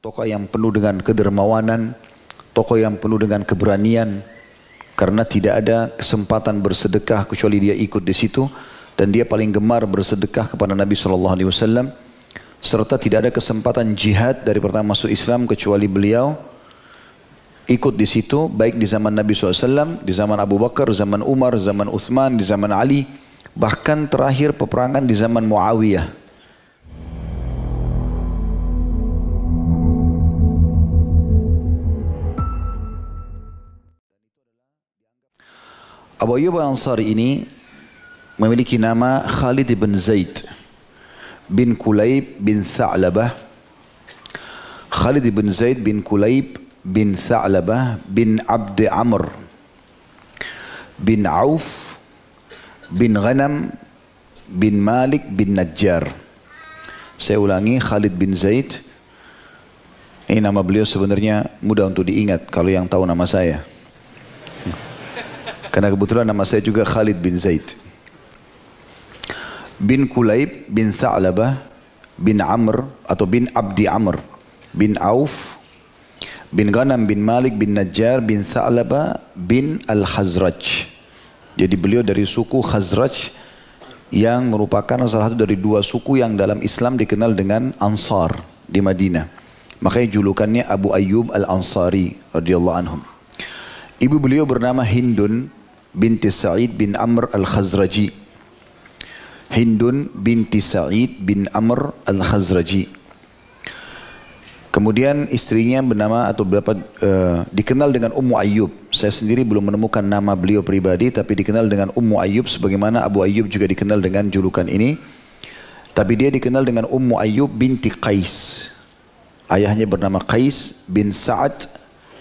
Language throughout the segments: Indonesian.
tokoh yang penuh dengan kedermawanan, tokoh yang penuh dengan keberanian, karena tidak ada kesempatan bersedekah kecuali dia ikut di situ, dan dia paling gemar bersedekah kepada Nabi SAW, serta tidak ada kesempatan jihad dari pertama masuk Islam kecuali beliau ikut di situ, baik di zaman Nabi SAW, di zaman Abu Bakar, zaman Umar, zaman Uthman, di zaman Ali, bahkan terakhir peperangan di zaman Muawiyah. Abu Ayyub Al-Ansari ini memiliki nama Khalid bin Zaid bin Kulayb bin Tha'labah. Khalid bin Zaid bin Kulayb bin Tha'labah bin Abd Amr bin Auf bin Ghanam bin Malik bin Najjar. Saya ulangi, Khalid bin Zaid. Ini nama beliau sebenarnya mudah untuk diingat kalau yang tahu nama saya. Karena kebetulan nama saya juga Khalid bin Zaid. Bin Kulayb bin Tha'labah bin Amr atau bin Abdi Amr bin Auf bin Ghanam bin Malik bin Najjar bin Tha'labah bin Al-Khazraj. Jadi beliau dari suku Khazraj yang merupakan salah satu dari dua suku yang dalam Islam dikenal dengan Ansar di Madinah. Makanya julukannya Abu Ayyub Al-Ansari radhiyallahu anhum. Ibu beliau bernama Hindun binti Sa'id bin Amr Al-Khazraji. Hindun binti Sa'id bin Amr Al-Khazraji. Kemudian istrinya bernama atau dikenal dengan Ummu Ayyub. Saya sendiri belum menemukan nama beliau pribadi, tapi dikenal dengan Ummu Ayyub sebagaimana Abu Ayyub juga dikenal dengan julukan ini. Tapi dia dikenal dengan Ummu Ayyub binti Qais. Ayahnya bernama Qais bin Sa'ad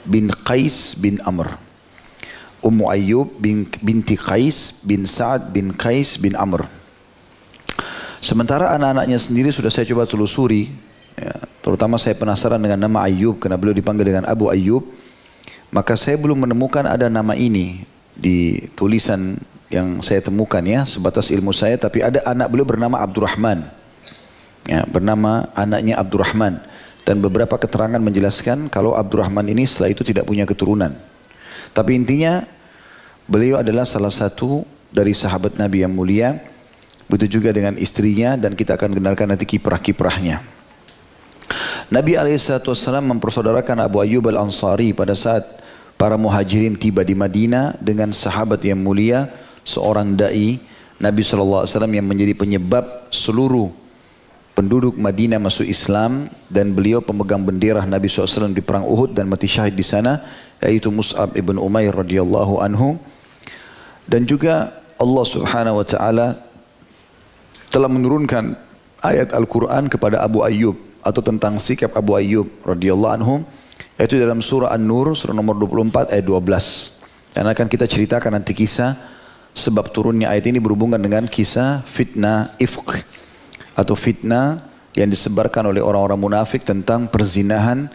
bin Qais bin Amr. Ummu Ayyub binti Qais bin Sa'ad bin Qais bin Amr. Sementara anak-anaknya sendiri sudah saya coba telusuri, ya, terutama saya penasaran dengan nama Ayyub karena beliau dipanggil dengan Abu Ayyub. Maka saya belum menemukan ada nama ini di tulisan yang saya temukan, ya, sebatas ilmu saya. Tapi ada anak beliau bernama Abdurrahman, ya, bernama anaknya Abdurrahman. Dan beberapa keterangan menjelaskan kalau Abdurrahman ini setelah itu tidak punya keturunan. Tapi intinya beliau adalah salah satu dari sahabat Nabi yang mulia. Begitu juga dengan istrinya, dan kita akan dengarkan nanti kiprah-kiprahnya. Nabi SAW mempersaudarakan Abu Ayyub Al-Ansari pada saat para muhajirin tiba di Madinah dengan sahabat yang mulia, seorang da'i Nabi SAW yang menjadi penyebab seluruh penduduk Madinah masuk Islam, dan beliau pemegang bendera Nabi SAW di perang Uhud dan mati syahid di sana, yaitu Mus'ab ibn Umair radhiyallahu anhu. Dan juga Allah Subhanahu wa taala telah menurunkan ayat Al-Quran kepada Abu Ayyub atau tentang sikap Abu Ayyub radhiyallahu anhu, yaitu dalam surah An-Nur surah nomor 24 ayat 12. Dan akan kita ceritakan nanti kisah sebab turunnya ayat ini berhubungan dengan kisah fitnah ifk atau fitnah yang disebarkan oleh orang-orang munafik tentang perzinahan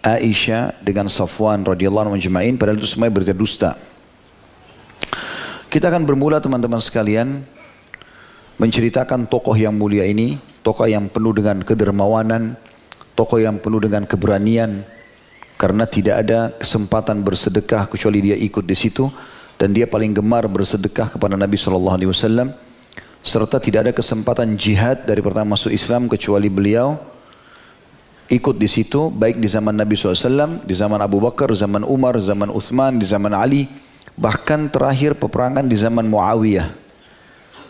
Aisyah dengan Safwan radhiyallahu anhu majma'in, padahal itu semua berita dusta. Kita akan bermula teman-teman sekalian menceritakan tokoh yang mulia ini, tokoh yang penuh dengan kedermawanan, tokoh yang penuh dengan keberanian, karena tidak ada kesempatan bersedekah kecuali dia ikut di situ, dan dia paling gemar bersedekah kepada Nabi SAW, serta tidak ada kesempatan jihad dari pertama masuk Islam kecuali beliau ikut di situ, baik di zaman Nabi SAW, di zaman Abu Bakar, zaman Umar, zaman Uthman, di zaman Ali, bahkan terakhir peperangan di zaman Muawiyah.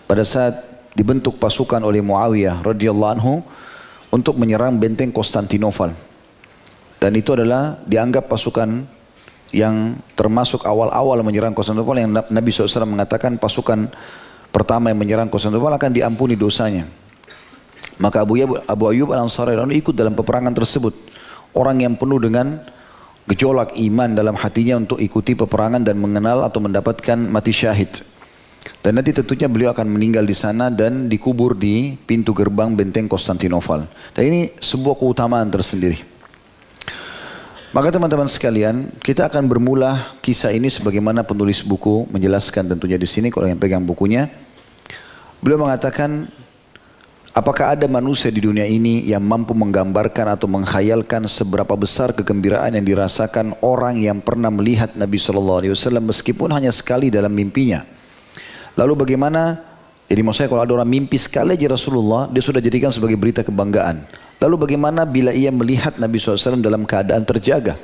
Pada saat dibentuk pasukan oleh Muawiyah radhiyallahu anhu untuk menyerang benteng Konstantinopel. Dan itu adalah dianggap pasukan yang termasuk awal-awal menyerang Konstantinopel, yang Nabi SAW mengatakan pasukan pertama yang menyerang Konstantinopel akan diampuni dosanya. Maka Abu Ayyub Al-Ansari ikut dalam peperangan tersebut. Orang yang penuh dengan gejolak iman dalam hatinya untuk ikuti peperangan dan mengenal atau mendapatkan mati syahid. Dan nanti tentunya beliau akan meninggal di sana dan dikubur di pintu gerbang benteng Konstantinopel. Dan ini sebuah keutamaan tersendiri. Maka teman-teman sekalian, kita akan bermula kisah ini sebagaimana penulis buku menjelaskan tentunya di sini, kalau yang pegang bukunya. Beliau mengatakan, Apakah ada manusia di dunia ini yang mampu menggambarkan atau menghayalkan seberapa besar kegembiraan yang dirasakan orang yang pernah melihat Nabi SAW meskipun hanya sekali dalam mimpinya? Lalu bagaimana, jadi maksudnya kalau ada orang mimpi sekali aja Rasulullah, dia sudah jadikan sebagai berita kebanggaan. Lalu bagaimana bila ia melihat Nabi SAW dalam keadaan terjaga,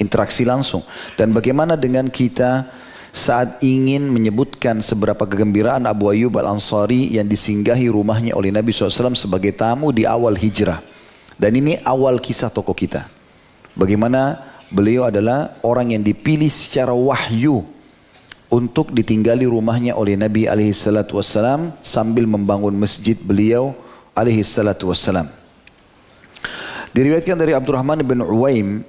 interaksi langsung? Dan bagaimana dengan kita saat ingin menyebutkan seberapa kegembiraan Abu Ayyub Al-Ansari yang disinggahi rumahnya oleh Nabi SAW sebagai tamu di awal hijrah. Dan ini awal kisah tokoh kita. Bagaimana beliau adalah orang yang dipilih secara wahyu untuk ditinggali rumahnya oleh Nabi SAW sambil membangun masjid beliau SAW. Diriwayatkan dari Abdurrahman bin Uwaim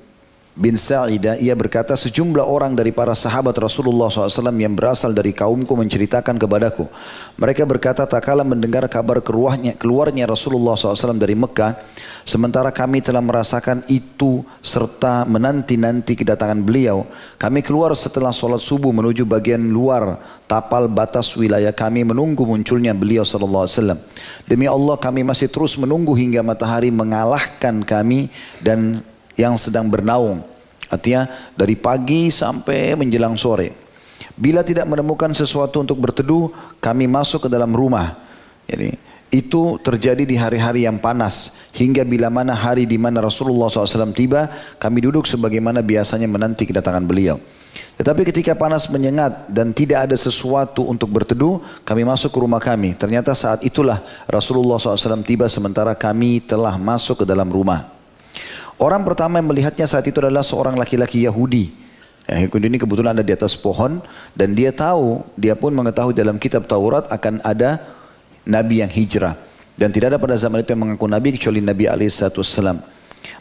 bin Sa'idah, ia berkata, sejumlah orang dari para sahabat Rasulullah SAW yang berasal dari kaumku menceritakan kepadaku. Mereka berkata, tak kala mendengar kabar keluarnya Rasulullah SAW dari Mekah, sementara kami telah merasakan itu serta menanti-nanti kedatangan beliau, kami keluar setelah sholat subuh menuju bagian luar tapal batas wilayah kami menunggu munculnya beliau SAW. Demi Allah kami masih terus menunggu hingga matahari mengalahkan kami dan yang sedang bernaung, artinya dari pagi sampai menjelang sore. Bila tidak menemukan sesuatu untuk berteduh, kami masuk ke dalam rumah. Jadi itu terjadi di hari-hari yang panas, hingga bila mana hari di mana Rasulullah SAW tiba, kami duduk sebagaimana biasanya menanti kedatangan beliau. Tetapi ketika panas menyengat dan tidak ada sesuatu untuk berteduh, kami masuk ke rumah kami. Ternyata saat itulah Rasulullah SAW tiba sementara kami telah masuk ke dalam rumah. Orang pertama yang melihatnya saat itu adalah seorang laki-laki Yahudi. Yahudi ini kebetulan ada di atas pohon dan dia tahu, dia pun mengetahui dalam kitab Taurat akan ada Nabi yang hijrah. Dan tidak ada pada zaman itu yang mengaku Nabi kecuali Nabi SAW.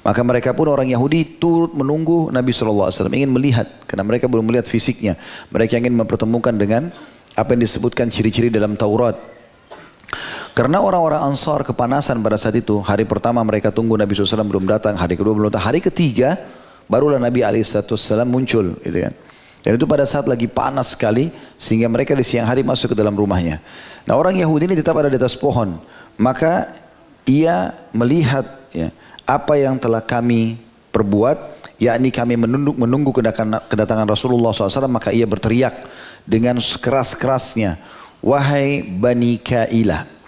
Maka mereka pun orang Yahudi turut menunggu Nabi SAW, ingin melihat karena mereka belum melihat fisiknya. Mereka ingin mempertemukan dengan apa yang disebutkan ciri-ciri dalam Taurat. Karena orang-orang Ansar kepanasan pada saat itu, hari pertama mereka tunggu Nabi SAW belum datang, hari kedua belum datang, hari ketiga barulah Nabi SAW muncul, gitu kan. Dan itu pada saat lagi panas sekali, sehingga mereka di siang hari masuk ke dalam rumahnya. Nah orang Yahudi ini tetap ada di atas pohon, maka ia melihat ya, apa yang telah kami perbuat, yakni kami menunggu kedatangan Rasulullah SAW, maka ia berteriak dengan keras-kerasnya, wahai Bani Kailah.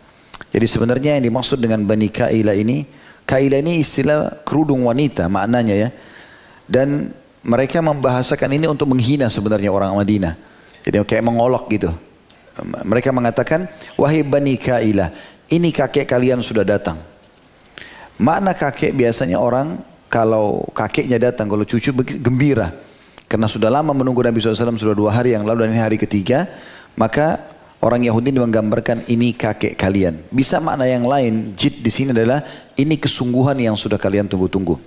Jadi sebenarnya yang dimaksud dengan Bani Kailah ini istilah kerudung wanita maknanya ya. Dan mereka membahasakan ini untuk menghina sebenarnya orang Madinah. Jadi kayak mengolok gitu. Mereka mengatakan, wahai Bani Kailah, ini kakek kalian sudah datang. Makna kakek biasanya orang kalau kakeknya datang, kalau cucu gembira. Karena sudah lama menunggu Nabi SAW, sudah 2 hari yang lalu dan ini hari ketiga, maka orang Yahudi menggambarkan ini kakek kalian. Bisa makna yang lain, jid di sini adalah ini kesungguhan yang sudah kalian tunggu-tunggu.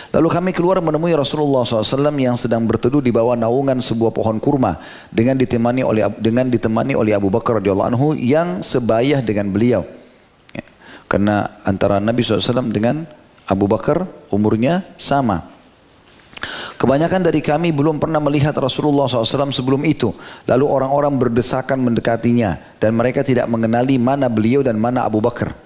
Lalu kami keluar menemui Rasulullah SAW yang sedang berteduh di bawah naungan sebuah pohon kurma dengan ditemani oleh Abu Bakar radhiyallahu anhu yang sebayah dengan beliau. Ya. Karena antara Nabi SAW dengan Abu Bakar umurnya sama. Kebanyakan dari kami belum pernah melihat Rasulullah SAW sebelum itu. Lalu orang-orang berdesakan mendekatinya. Dan mereka tidak mengenali mana beliau dan mana Abu Bakar.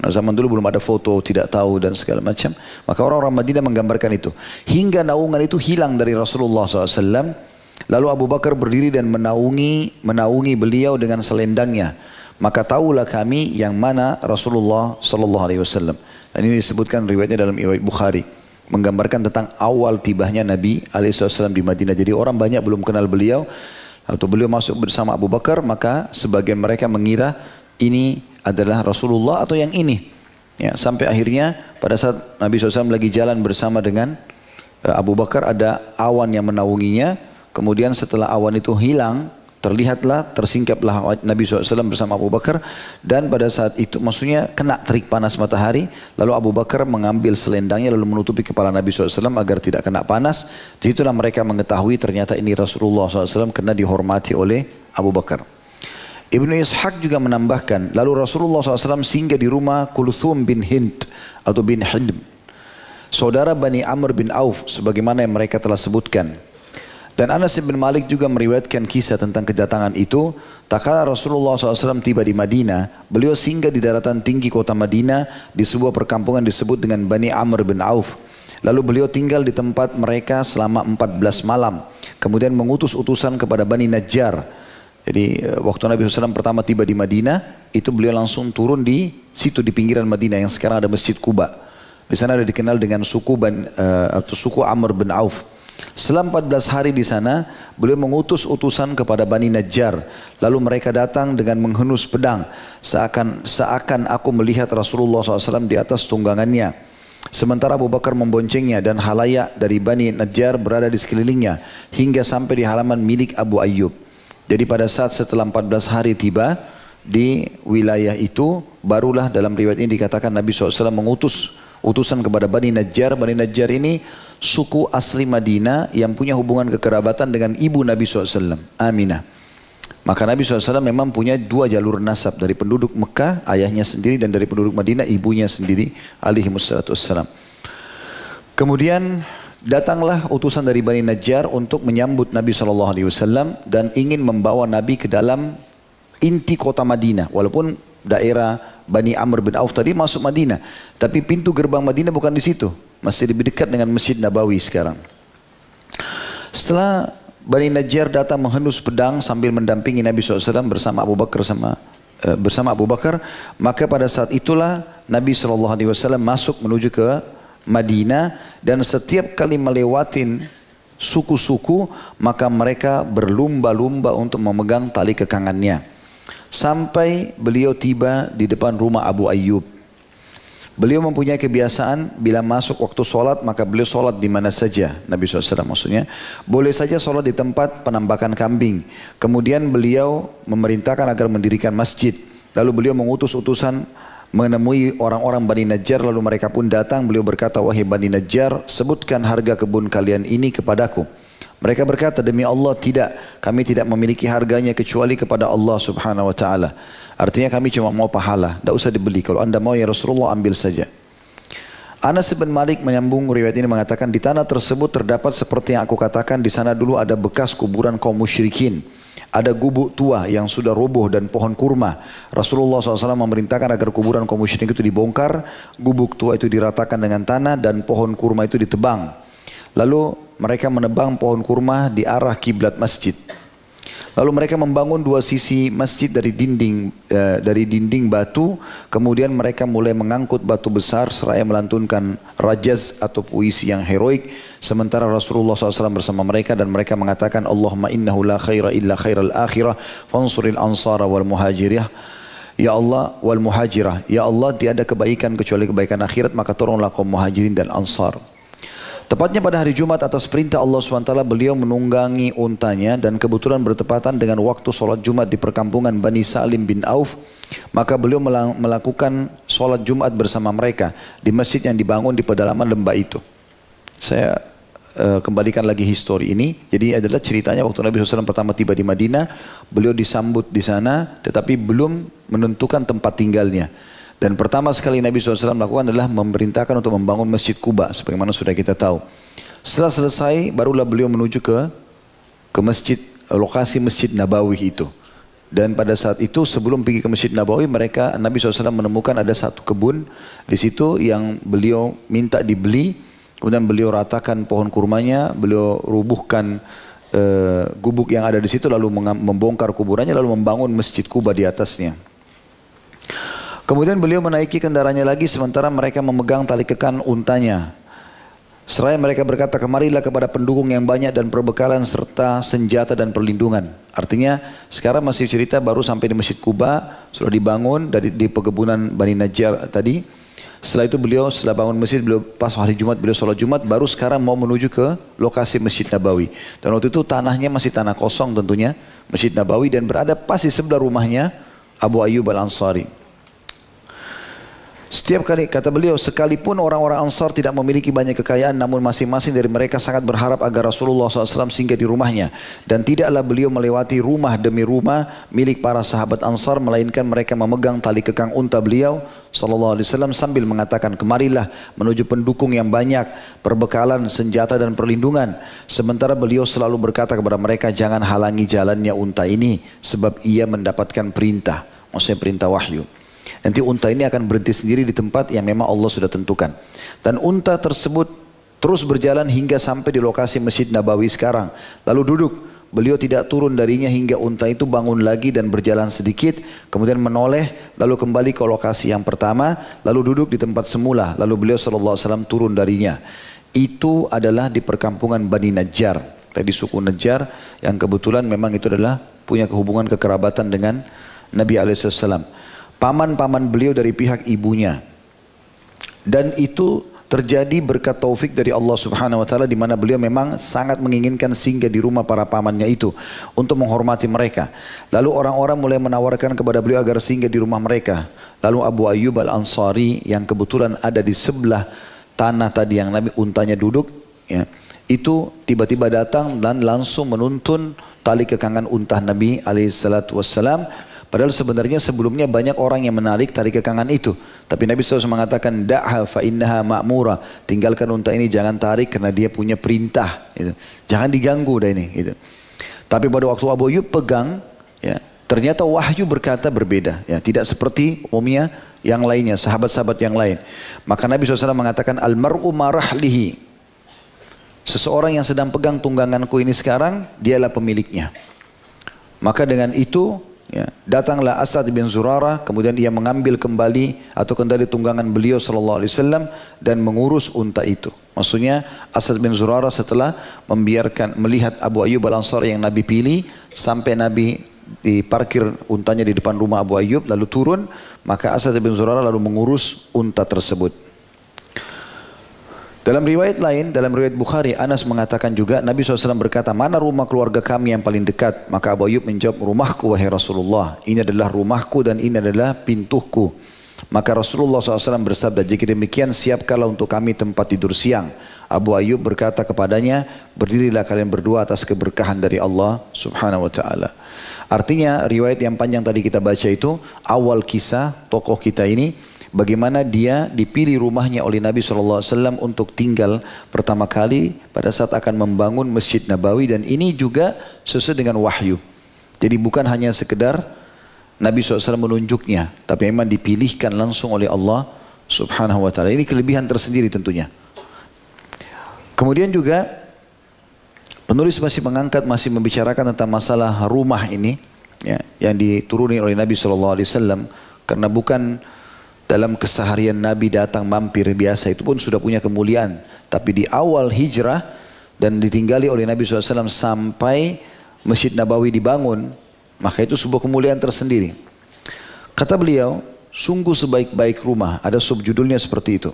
Nah, zaman dulu belum ada foto, tidak tahu dan segala macam. Maka orang-orang Madinah menggambarkan itu. Hingga naungan itu hilang dari Rasulullah SAW. Lalu Abu Bakar berdiri dan menaungi beliau dengan selendangnya. Maka tahulah kami yang mana Rasulullah SAW. Dan ini disebutkan riwayatnya dalam riwayat Bukhari. Menggambarkan tentang awal tibahnya Nabi SAW di Madinah. Jadi orang banyak belum kenal beliau. Atau beliau masuk bersama Abu Bakar, maka sebagian mereka mengira ini adalah Rasulullah atau yang ini. Ya, sampai akhirnya pada saat Nabi SAW lagi jalan bersama dengan Abu Bakar, ada awan yang menaunginya. Kemudian setelah awan itu hilang, tersingkaplah Nabi SAW bersama Abu Bakar. Dan pada saat itu maksudnya kena terik panas matahari. Lalu Abu Bakar mengambil selendangnya lalu menutupi kepala Nabi SAW agar tidak kena panas. Disitulah mereka mengetahui ternyata ini Rasulullah SAW karena dihormati oleh Abu Bakar. Ibnu Ishaq juga menambahkan, lalu Rasulullah SAW singgah di rumah Kulthum bin Hind atau bin Hind, saudara Bani Amr bin Auf sebagaimana yang mereka telah sebutkan. Dan Anas bin Malik juga meriwayatkan kisah tentang kedatangan itu. Tak kala Rasulullah SAW tiba di Madinah, beliau singgah di daratan tinggi kota Madinah di sebuah perkampungan disebut dengan Bani Amr bin Auf. Lalu beliau tinggal di tempat mereka selama 14 malam. Kemudian mengutus utusan kepada Bani Najjar. Jadi waktu Nabi SAW pertama tiba di Madinah, itu beliau langsung turun di situ di pinggiran Madinah yang sekarang ada Masjid Quba. Di sana ada dikenal dengan suku Amr bin Auf. Setelah 14 hari di sana, beliau mengutus utusan kepada Bani Najjar. Lalu mereka datang dengan menghenus pedang. Seakan aku melihat Rasulullah SAW di atas tunggangannya. Sementara Abu Bakar memboncengnya dan halayak dari Bani Najjar berada di sekelilingnya. Hingga sampai di halaman milik Abu Ayyub. Jadi pada saat setelah 14 hari tiba di wilayah itu, barulah dalam riwayat ini dikatakan Nabi SAW mengutus utusan kepada Bani Najjar. Bani Najjar ini suku asli Madinah yang punya hubungan kekerabatan dengan ibu Nabi SAW, Aminah. Maka Nabi SAW memang punya dua jalur nasab, dari penduduk Mekah, ayahnya sendiri, dan dari penduduk Madinah, ibunya sendiri, alaihi wassalatu wassalam. Kemudian datanglah utusan dari Bani Najjar untuk menyambut Nabi SAW dan ingin membawa Nabi ke dalam inti kota Madinah. Walaupun daerah Bani Amr bin Auf tadi masuk Madinah, tapi pintu gerbang Madinah bukan di situ, masih lebih dekat dengan Masjid Nabawi sekarang. Setelah Bani Najjar datang menghenus pedang sambil mendampingi Nabi SAW bersama Abu Bakar, maka pada saat itulah Nabi SAW masuk menuju ke Madinah, dan setiap kali melewatin suku-suku maka mereka berlumba-lumba untuk memegang tali kekangannya. Sampai beliau tiba di depan rumah Abu Ayyub. Beliau mempunyai kebiasaan bila masuk waktu sholat maka beliau sholat di mana saja. Nabi SAW maksudnya. Boleh saja sholat di tempat penambakan kambing. Kemudian beliau memerintahkan agar mendirikan masjid. Lalu beliau mengutus utusan menemui orang-orang Bani Najjar. Lalu mereka pun datang. Beliau berkata, wahai Bani Najjar, sebutkan harga kebun kalian ini kepadaku. Mereka berkata, demi Allah tidak. Kami tidak memiliki harganya kecuali kepada Allah Subhanahu wa ta'ala. Artinya kami cuma mau pahala, tidak usah dibeli. Kalau anda mau ya Rasulullah ambil saja. Anas bin Malik menyambung riwayat ini mengatakan, di tanah tersebut terdapat seperti yang aku katakan, di sana dulu ada bekas kuburan kaum musyrikin. Ada gubuk tua yang sudah roboh dan pohon kurma. Rasulullah SAW memerintahkan agar kuburan kaum musyrikin itu dibongkar, gubuk tua itu diratakan dengan tanah dan pohon kurma itu ditebang. Lalu mereka menebang pohon kurma di arah kiblat masjid. Lalu mereka membangun dua sisi masjid dari dinding batu. Kemudian mereka mulai mengangkut batu besar seraya melantunkan rajaz atau puisi yang heroik. Sementara Rasulullah SAW bersama mereka, dan mereka mengatakan, Allahumma innahu la khaira illa khairal akhirah fansuril ansara wal muhajirah. Ya Allah wal muhajirah. Ya Allah, tiada kebaikan kecuali kebaikan akhirat, maka tolonglah kaum muhajirin dan ansar. Tepatnya pada hari Jumat atas perintah Allah SWT beliau menunggangi untanya, dan kebetulan bertepatan dengan waktu sholat Jumat di perkampungan Bani Salim bin Auf. Maka beliau melakukan sholat Jumat bersama mereka di masjid yang dibangun di pedalaman lembah itu. Saya kembalikan lagi histori ini. Jadi adalah ceritanya waktu Nabi SAW pertama tiba di Madinah, beliau disambut di sana tetapi belum menentukan tempat tinggalnya. Dan pertama sekali Nabi SAW lakukan adalah memerintahkan untuk membangun Masjid Quba, sebagaimana sudah kita tahu. Setelah selesai, barulah beliau menuju ke masjid, lokasi Masjid Nabawi itu. Dan pada saat itu sebelum pergi ke Masjid Nabawi, Nabi SAW menemukan ada satu kebun di situ yang beliau minta dibeli. Kemudian beliau ratakan pohon kurmanya, beliau rubuhkan gubuk yang ada di situ, lalu membongkar kuburannya, lalu membangun Masjid Quba di atasnya. Kemudian beliau menaiki kendaraannya lagi sementara mereka memegang tali kekan untanya. Seraya mereka berkata, kemarilah kepada pendukung yang banyak dan perbekalan serta senjata dan perlindungan. Artinya sekarang masih cerita baru sampai di Masjid Quba, sudah dibangun di pekebunan Bani Najjar tadi. Setelah itu beliau setelah bangun masjid, beliau pas hari Jumat beliau sholat Jumat, baru sekarang mau menuju ke lokasi Masjid Nabawi. Dan waktu itu tanahnya masih tanah kosong tentunya, Masjid Nabawi, dan berada pas di sebelah rumahnya Abu Ayyub Al-Ansari. Setiap kali, kata beliau, sekalipun orang-orang Ansar tidak memiliki banyak kekayaan, namun masing-masing dari mereka sangat berharap agar Rasulullah SAW singgah di rumahnya. Dan tidaklah beliau melewati rumah demi rumah milik para sahabat Ansar, melainkan mereka memegang tali kekang unta beliau SAW sambil mengatakan, kemarilah menuju pendukung yang banyak, perbekalan, senjata dan perlindungan. Sementara beliau selalu berkata kepada mereka, jangan halangi jalannya unta ini, sebab ia mendapatkan perintah, maksudnya perintah wahyu. Nanti unta ini akan berhenti sendiri di tempat yang memang Allah sudah tentukan. Dan unta tersebut terus berjalan hingga sampai di lokasi Masjid Nabawi sekarang. Lalu duduk. Beliau tidak turun darinya hingga unta itu bangun lagi dan berjalan sedikit. Kemudian menoleh, lalu kembali ke lokasi yang pertama. Lalu duduk di tempat semula. Lalu beliau SAW turun darinya. Itu adalah di perkampungan Bani Najjar. Tadi suku Najjar yang kebetulan memang itu adalah punya hubungan kekerabatan dengan Nabi SAW. Paman-paman beliau dari pihak ibunya. Dan itu terjadi berkat taufik dari Allah Subhanahu wa taala, di mana beliau memang sangat menginginkan singgah di rumah para pamannya itu untuk menghormati mereka. Lalu orang-orang mulai menawarkan kepada beliau agar singgah di rumah mereka. Lalu Abu Ayyub Al-Ansari yang kebetulan ada di sebelah tanah tadi yang Nabi untanya duduk, ya, itu tiba-tiba datang dan langsung menuntun tali kekangan unta Nabi alaihissalam. Padahal sebenarnya sebelumnya banyak orang yang menarik tali kekangan itu. Tapi Nabi SAW mengatakan, da'ha fa innaha ma'mura. Tinggalkan unta ini, jangan tarik karena dia punya perintah. Gitu. Jangan diganggu dah ini. Gitu. Tapi pada waktu Abu Ayyub pegang, ya, ternyata wahyu berkata berbeda. Ya, tidak seperti umumnya yang lainnya, sahabat-sahabat yang lain. Maka Nabi SAW mengatakan, al-mar'u marahlihi. Seseorang yang sedang pegang tungganganku ini sekarang, dialah pemiliknya. Maka dengan itu, ya, datanglah Asad bin Zurarah, kemudian ia mengambil kembali atau kendali tunggangan beliau SAW dan mengurus unta itu. Maksudnya Asad bin Zurarah setelah melihat Abu Ayyub Al-Ansari yang Nabi pilih, sampai Nabi diparkir untanya di depan rumah Abu Ayyub lalu turun, maka Asad bin Zurarah lalu mengurus unta tersebut. Dalam riwayat lain, dalam riwayat Bukhari, Anas mengatakan juga, Nabi SAW berkata, mana rumah keluarga kami yang paling dekat? Maka Abu Ayyub menjawab, rumahku wahai Rasulullah. Ini adalah rumahku dan ini adalah pintuku. Maka Rasulullah SAW bersabda, jika demikian siapkanlah untuk kami tempat tidur siang. Abu Ayyub berkata kepadanya, berdirilah kalian berdua atas keberkahan dari Allah Subhanahu wa ta'ala. Artinya riwayat yang panjang tadi kita baca itu, awal kisah tokoh kita ini, bagaimana dia dipilih rumahnya oleh Nabi SAW untuk tinggal pertama kali pada saat akan membangun Masjid Nabawi, dan ini juga sesuai dengan wahyu. Jadi bukan hanya sekedar Nabi SAW menunjuknya, tapi memang dipilihkan langsung oleh Allah Subhanahu wa ta'ala. Ini kelebihan tersendiri tentunya. Kemudian juga penulis masih membicarakan tentang masalah rumah ini, ya, yang dituruni oleh Nabi SAW, karena bukan dalam keseharian Nabi datang mampir biasa, itu pun sudah punya kemuliaan. Tapi di awal hijrah dan ditinggali oleh Nabi SAW sampai Masjid Nabawi dibangun, maka itu sebuah kemuliaan tersendiri. Kata beliau, sungguh sebaik-baik rumah, ada subjudulnya seperti itu.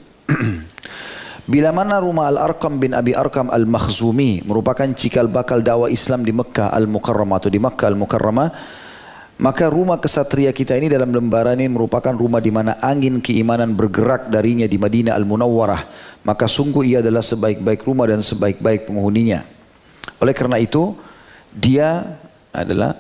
Bila mana rumah Al-Arqam bin Abi Arqam Al-Makhzumi merupakan cikal bakal dakwah Islam di Mekah Al-Mukarramah atau di Mekah Al-Mukarramah, maka rumah kesatria kita ini dalam lembaran ini merupakan rumah di mana angin keimanan bergerak darinya di Madinah Al-Munawwarah. Maka sungguh ia adalah sebaik-baik rumah dan sebaik-baik penghuninya. Oleh karena itu, dia adalah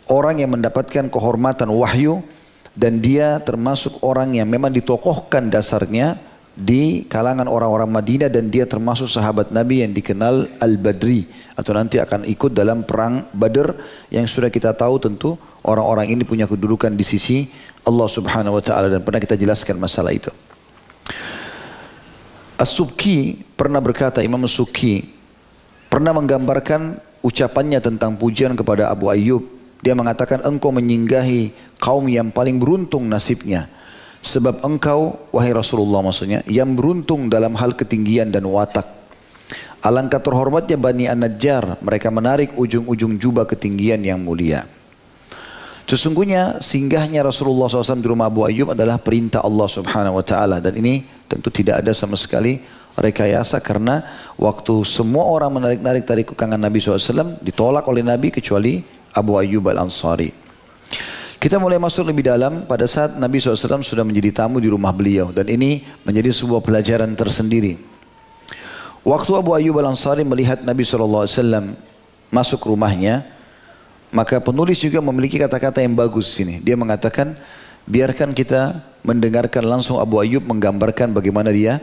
orang yang mendapatkan kehormatan wahyu, dan dia termasuk orang yang memang ditokohkan dasarnya di kalangan orang-orang Madinah, dan dia termasuk sahabat Nabi yang dikenal Al-Badri, atau nanti akan ikut dalam perang Badr yang sudah kita tahu tentu. Orang-orang ini punya kedudukan di sisi Allah Subhanahu wa ta'ala, dan pernah kita jelaskan masalah itu. As-Subki pernah berkata, Imam As-Subki pernah menggambarkan ucapannya tentang pujian kepada Abu Ayyub. Dia mengatakan, engkau menyinggahi kaum yang paling beruntung nasibnya. Sebab engkau, wahai Rasulullah maksudnya, yang beruntung dalam hal ketinggian dan watak. Alangkah terhormatnya Bani An-Najjar, mereka menarik ujung-ujung jubah ketinggian yang mulia. Sesungguhnya singgahnya Rasulullah SAW di rumah Abu Ayyub adalah perintah Allah Subhanahu wa ta'ala, dan ini tentu tidak ada sama sekali rekayasa, karena waktu semua orang menarik-narik tali kekangan Nabi SAW ditolak oleh Nabi kecuali Abu Ayyub Al-Ansari. Kita mulai masuk lebih dalam pada saat Nabi SAW sudah menjadi tamu di rumah beliau. Dan ini menjadi sebuah pelajaran tersendiri. Waktu Abu Ayyub Al-Ansari melihat Nabi SAW masuk rumahnya, maka penulis juga memiliki kata-kata yang bagus sini. Dia mengatakan, biarkan kita mendengarkan langsung Abu Ayyub menggambarkan bagaimana dia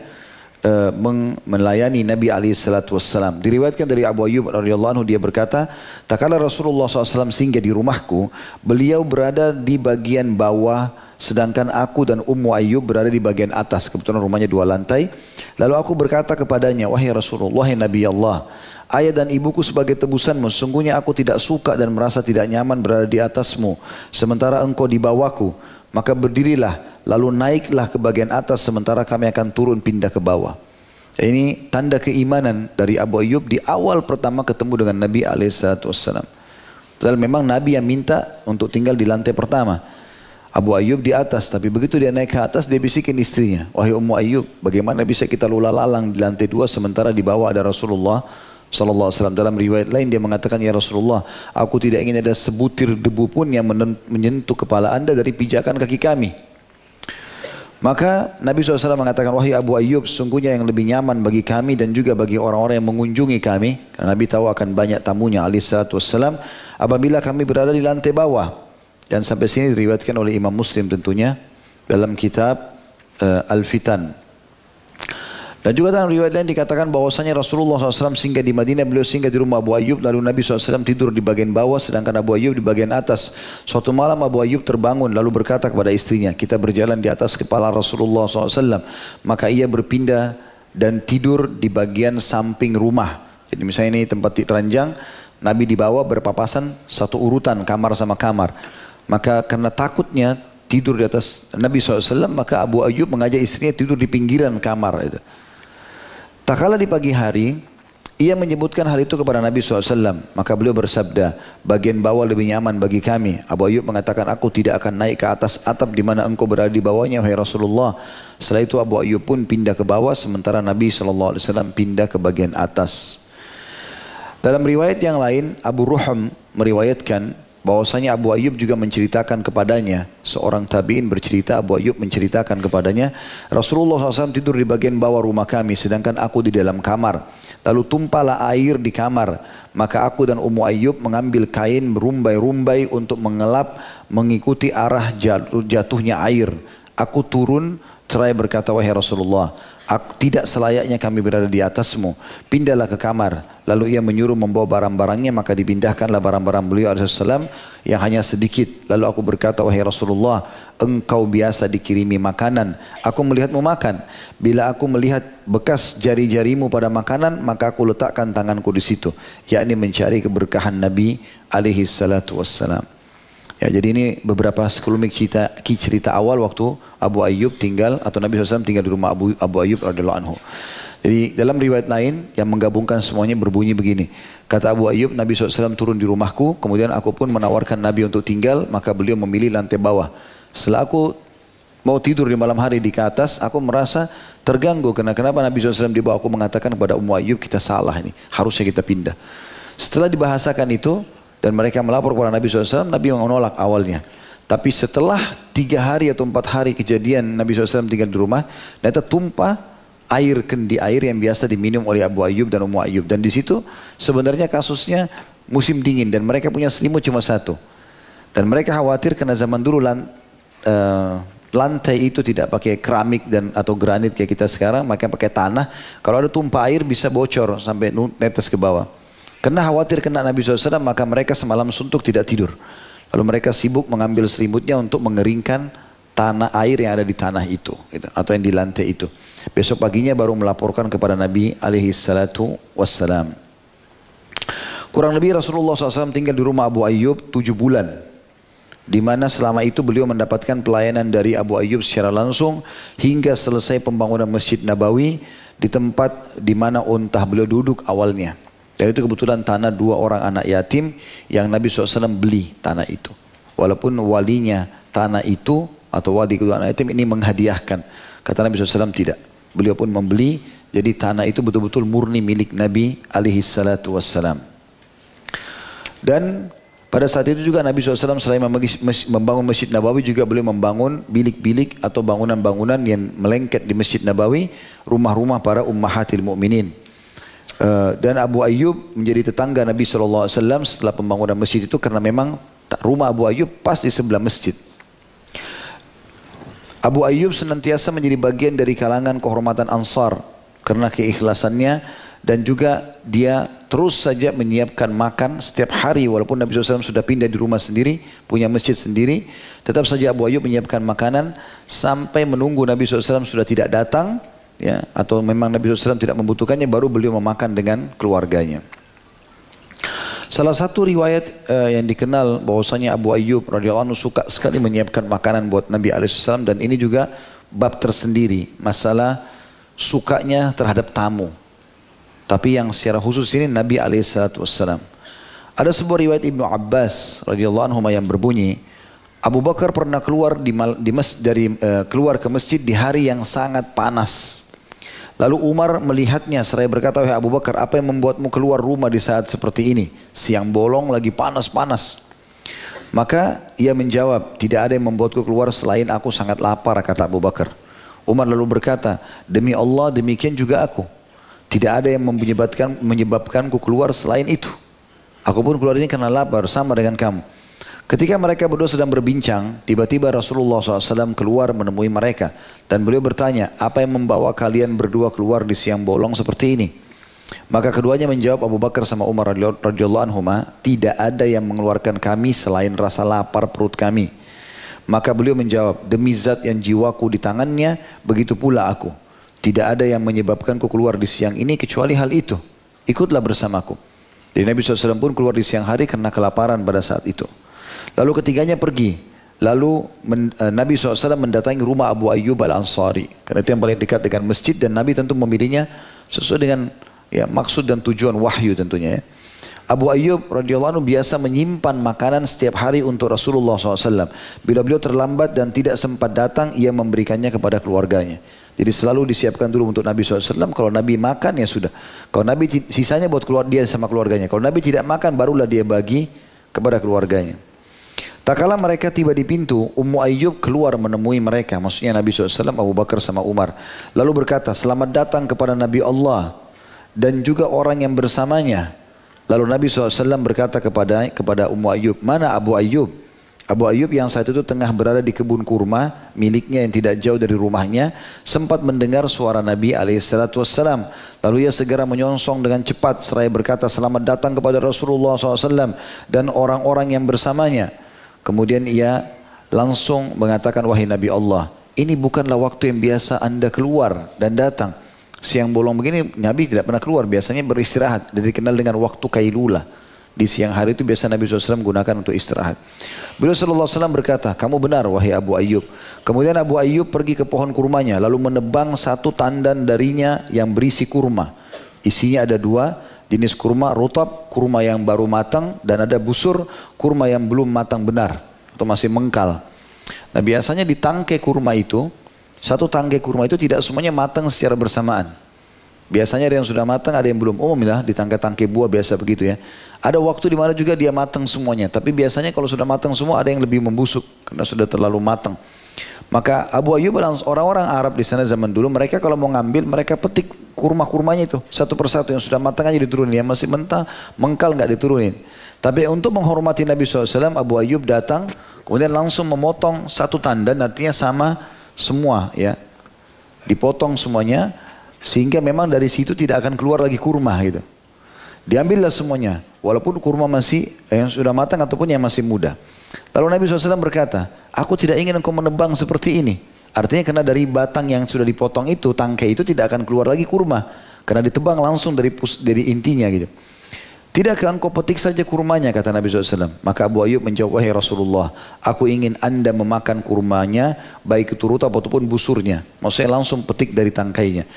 melayani Nabi SAW. Diriwayatkan dari Abu Ayyub radhiyallahu anhu, dia berkata, tak kala Rasulullah SAW singgah di rumahku, beliau berada di bagian bawah, sedangkan aku dan Ummu Ayyub berada di bagian atas. Kebetulan rumahnya 2 lantai. Lalu aku berkata kepadanya, wahai Rasulullah, wahai Nabi Allah, ayah dan ibuku sebagai tebusanmu, sesungguhnya aku tidak suka dan merasa tidak nyaman berada di atasmu, sementara engkau di bawahku. Maka berdirilah, lalu naiklah ke bagian atas, sementara kami akan turun pindah ke bawah. Ini tanda keimanan dari Abu Ayyub di awal pertama ketemu dengan Nabi SAW. Padahal memang Nabi yang minta untuk tinggal di lantai pertama, Abu Ayyub di atas. Tapi begitu dia naik ke atas, dia bisikin istrinya, wahai Ummu Ayyub, bagaimana bisa kita lalang di lantai 2 sementara di bawah ada Rasulullah sallallahu alaihi wasallam. Dalam riwayat lain dia mengatakan, ya Rasulullah, aku tidak ingin ada sebutir debu pun yang menyentuh kepala anda dari pijakan kaki kami. Maka Nabi SAW mengatakan, wahai Abu Ayyub, sesungguhnya yang lebih nyaman bagi kami dan juga bagi orang-orang yang mengunjungi kami, karena Nabi tahu akan banyak tamunya alaihissalam, apabila kami berada di lantai bawah. Dan sampai sini diriwayatkan oleh Imam Muslim tentunya dalam kitab Al-Fitan. Dan juga dalam riwayat lain dikatakan bahwasanya Rasulullah SAW singgah di Madinah, beliau singgah di rumah Abu Ayyub, lalu Nabi SAW tidur di bagian bawah sedangkan Abu Ayyub di bagian atas. Suatu malam Abu Ayyub terbangun lalu berkata kepada istrinya, kita berjalan di atas kepala Rasulullah SAW. Maka ia berpindah dan tidur di bagian samping rumah. Jadi misalnya ini tempat ranjang, Nabi di bawah berpapasan satu urutan kamar sama kamar. Maka karena takutnya tidur di atas Nabi SAW, maka Abu Ayyub mengajak istrinya tidur di pinggiran kamar itu. Tak kala di pagi hari, ia menyebutkan hal itu kepada Nabi SAW. Maka beliau bersabda, bagian bawah lebih nyaman bagi kami. Abu Ayyub mengatakan, aku tidak akan naik ke atas atap di mana engkau berada di bawahnya, wahai Rasulullah. Setelah itu Abu Ayyub pun pindah ke bawah, sementara Nabi SAW pindah ke bagian atas. Dalam riwayat yang lain, Abu Ruham meriwayatkan bahwasanya Abu Ayyub juga menceritakan kepadanya, seorang tabi'in bercerita, Abu Ayyub menceritakan kepadanya, Rasulullah SAW tidur di bagian bawah rumah kami, sedangkan aku di dalam kamar. Lalu tumpahlah air di kamar, maka aku dan Ummu Ayyub mengambil kain berumbai-rumbai untuk mengelap mengikuti arah jatuhnya air. Aku turun, seraya berkata, wahai Rasulullah, tidak selayaknya kami berada di atasmu. Pindahlah ke kamar. Lalu ia menyuruh membawa barang-barangnya, maka dipindahkanlah barang-barang beliau alaihissalam yang hanya sedikit. Lalu aku berkata, wahai Rasulullah, engkau biasa dikirimi makanan. Aku melihatmu makan. Bila aku melihat bekas jari-jarimu pada makanan, maka aku letakkan tanganku di situ. Yakni mencari keberkahan Nabi alaihissalam. Ya, jadi ini beberapa sekelumit cerita awal waktu Abu Ayyub tinggal atau Nabi SAW tinggal di rumah Abu Ayyub radhiyallahu anhu. Jadi dalam riwayat lain yang menggabungkan semuanya berbunyi begini. Kata Abu Ayyub, Nabi SAW turun di rumahku, kemudian aku pun menawarkan Nabi untuk tinggal, maka beliau memilih lantai bawah. Setelah aku mau tidur di malam hari di ke atas, aku merasa terganggu. Kenapa Nabi SAW di bawah? Aku mengatakan kepada Ummu Ayyub, kita salah ini, harusnya kita pindah. Setelah dibahasakan itu, dan mereka melapor kepada Nabi SAW, Nabi menolak awalnya. Tapi setelah 3 hari atau 4 hari kejadian Nabi SAW tinggal di rumah, ternyata tumpah air kendi air yang biasa diminum oleh Abu Ayyub dan Ummu Ayyub. Dan di situ sebenarnya kasusnya musim dingin dan mereka punya selimut cuma 1. Dan mereka khawatir karena zaman dulu lantai itu tidak pakai keramik atau granit kayak kita sekarang, mereka pakai tanah. Kalau ada tumpah air bisa bocor sampai netes ke bawah. Karena khawatir kena Nabi SAW, maka mereka semalam suntuk tidak tidur. Lalu mereka sibuk mengambil selimutnya untuk mengeringkan tanah air yang ada di tanah itu, gitu, atau yang di lantai itu. Besok paginya baru melaporkan kepada Nabi SAW. Kurang lebih Rasulullah SAW tinggal di rumah Abu Ayyub 7 bulan. Di mana selama itu beliau mendapatkan pelayanan dari Abu Ayyub secara langsung hingga selesai pembangunan Masjid Nabawi di tempat di mana unta beliau duduk awalnya. Dan itu kebetulan tanah 2 orang anak yatim yang Nabi SAW beli tanah itu. Walaupun walinya tanah itu atau wali kedua anak yatim ini menghadiahkan. Kata Nabi SAW tidak. Beliau pun membeli, jadi tanah itu betul-betul murni milik Nabi alaihissalatu wassalam. Dan Pada saat itu juga Nabi SAW selain membangun Masjid Nabawi juga beliau membangun bilik-bilik atau bangunan-bangunan yang melengket di Masjid Nabawi, rumah-rumah para ummahatil mu'minin. Dan Abu Ayyub menjadi tetangga Nabi SAW setelah pembangunan masjid itu karena memang rumah Abu Ayyub pas di sebelah masjid. Abu Ayyub senantiasa menjadi bagian dari kalangan kehormatan Ansar karena keikhlasannya dan juga dia terus saja menyiapkan makan setiap hari walaupun Nabi SAW sudah pindah di rumah sendiri, punya masjid sendiri, tetap saja Abu Ayyub menyiapkan makanan sampai menunggu Nabi SAW sudah tidak datang, ya, atau memang Nabi SAW tidak membutuhkannya, baru beliau memakan dengan keluarganya. Salah satu riwayat yang dikenal bahwasanya Abu Ayyub radhiyallahu anhu suka sekali menyiapkan makanan buat Nabi SAW, dan ini juga bab tersendiri masalah sukanya terhadap tamu. Tapi yang secara khusus ini Nabi SAW. Ada sebuah riwayat Ibnu Abbas radhiyallahu anhu yang berbunyi, Abu Bakar pernah keluar keluar ke masjid di hari yang sangat panas. Lalu Umar melihatnya seraya berkata, "Wahai Abu Bakar, apa yang membuatmu keluar rumah di saat seperti ini? Siang bolong lagi panas-panas." Maka ia menjawab, "Tidak ada yang membuatku keluar selain aku sangat lapar," kata Abu Bakar. Umar lalu berkata, "Demi Allah demikian juga aku. Tidak ada yang menyebabkanku keluar selain itu. Aku pun keluar ini karena lapar sama dengan kamu." Ketika mereka berdua sedang berbincang, tiba-tiba Rasulullah SAW keluar menemui mereka. Dan beliau bertanya, "Apa yang membawa kalian berdua keluar di siang bolong seperti ini?" Maka keduanya menjawab, Abu Bakar sama Umar radhiyallahu anhuma, "Tidak ada yang mengeluarkan kami selain rasa lapar perut kami." Maka beliau menjawab, "Demi zat yang jiwaku di tangannya, begitu pula aku. Tidak ada yang menyebabkanku keluar di siang ini kecuali hal itu. Ikutlah bersamaku." Jadi Nabi SAW pun keluar di siang hari karena kelaparan pada saat itu. Lalu ketiganya pergi. Lalu Nabi SAW mendatangi rumah Abu Ayyub Al-Ansari. Karena itu yang paling dekat dengan masjid, dan Nabi tentu memilihnya sesuai dengan maksud dan tujuan wahyu tentunya. Abu Ayyub radhiyallahu anhu biasa menyimpan makanan setiap hari untuk Rasulullah SAW. Bila beliau terlambat dan tidak sempat datang, ia memberikannya kepada keluarganya. Jadi selalu disiapkan dulu untuk Nabi SAW. Kalau Nabi makan ya sudah. Kalau Nabi sisanya buat keluar dia sama keluarganya. Kalau Nabi tidak makan, barulah dia bagi kepada keluarganya. Tak kala mereka tiba di pintu, Ummu Ayyub keluar menemui mereka. Maksudnya Nabi SAW, Abu Bakar sama Umar. Lalu berkata, "Selamat datang kepada Nabi Allah dan juga orang yang bersamanya." Lalu Nabi SAW berkata kepada Ummu Ayyub, "Mana Abu Ayyub?" Abu Ayyub yang saat itu tengah berada di kebun kurma miliknya yang tidak jauh dari rumahnya, sempat mendengar suara Nabi SAW. Lalu ia segera menyongsong dengan cepat seraya berkata, "Selamat datang kepada Rasulullah SAW dan orang-orang yang bersamanya." Kemudian ia langsung mengatakan, "Wahai Nabi Allah, ini bukanlah waktu yang biasa Anda keluar dan datang. Siang bolong begini Nabi tidak pernah keluar, biasanya beristirahat." Jadi dikenal dengan waktu kailulah. Di siang hari itu biasa Nabi SAW gunakan untuk istirahat. Beliau SAW berkata, "Kamu benar wahai Abu Ayyub." Kemudian Abu Ayyub pergi ke pohon kurmanya lalu menebang satu tandan darinya yang berisi kurma. Isinya ada dua jenis kurma, rutab, kurma yang baru matang, dan ada busur, kurma yang belum matang benar atau masih mengkal. Nah biasanya di tangkai kurma itu, satu tangkai kurma itu tidak semuanya matang secara bersamaan. Biasanya ada yang sudah matang, ada yang belum. Umum lah di tangkai-tangkai buah biasa begitu ya. Ada waktu di mana juga dia matang semuanya, tapi biasanya kalau sudah matang semua ada yang lebih membusuk karena sudah terlalu matang. Maka Abu Ayyub, orang-orang Arab di sana zaman dulu, mereka kalau mau ngambil, mereka petik kurma-kurmanya itu satu persatu, yang sudah matang aja diturunin, yang masih mentah, mengkal nggak diturunin. Tapi untuk menghormati Nabi SAW, Abu Ayyub datang, kemudian langsung memotong satu tandan, artinya sama semua ya, dipotong semuanya, sehingga memang dari situ tidak akan keluar lagi kurma gitu. Diambillah semuanya, walaupun kurma masih yang sudah matang ataupun yang masih muda. Lalu Nabi SAW berkata, "Aku tidak ingin engkau menebang seperti ini." Artinya karena dari batang yang sudah dipotong itu, tangkai itu tidak akan keluar lagi kurma. Karena ditebang langsung dari intinya gitu. "Tidakkah engkau petik saja kurmanya?" kata Nabi SAW. Maka Abu Ayyub menjawab, "Wahai Rasulullah, aku ingin Anda memakan kurmanya, baik itu rutab ataupun busurnya." Maksudnya langsung petik dari tangkainya.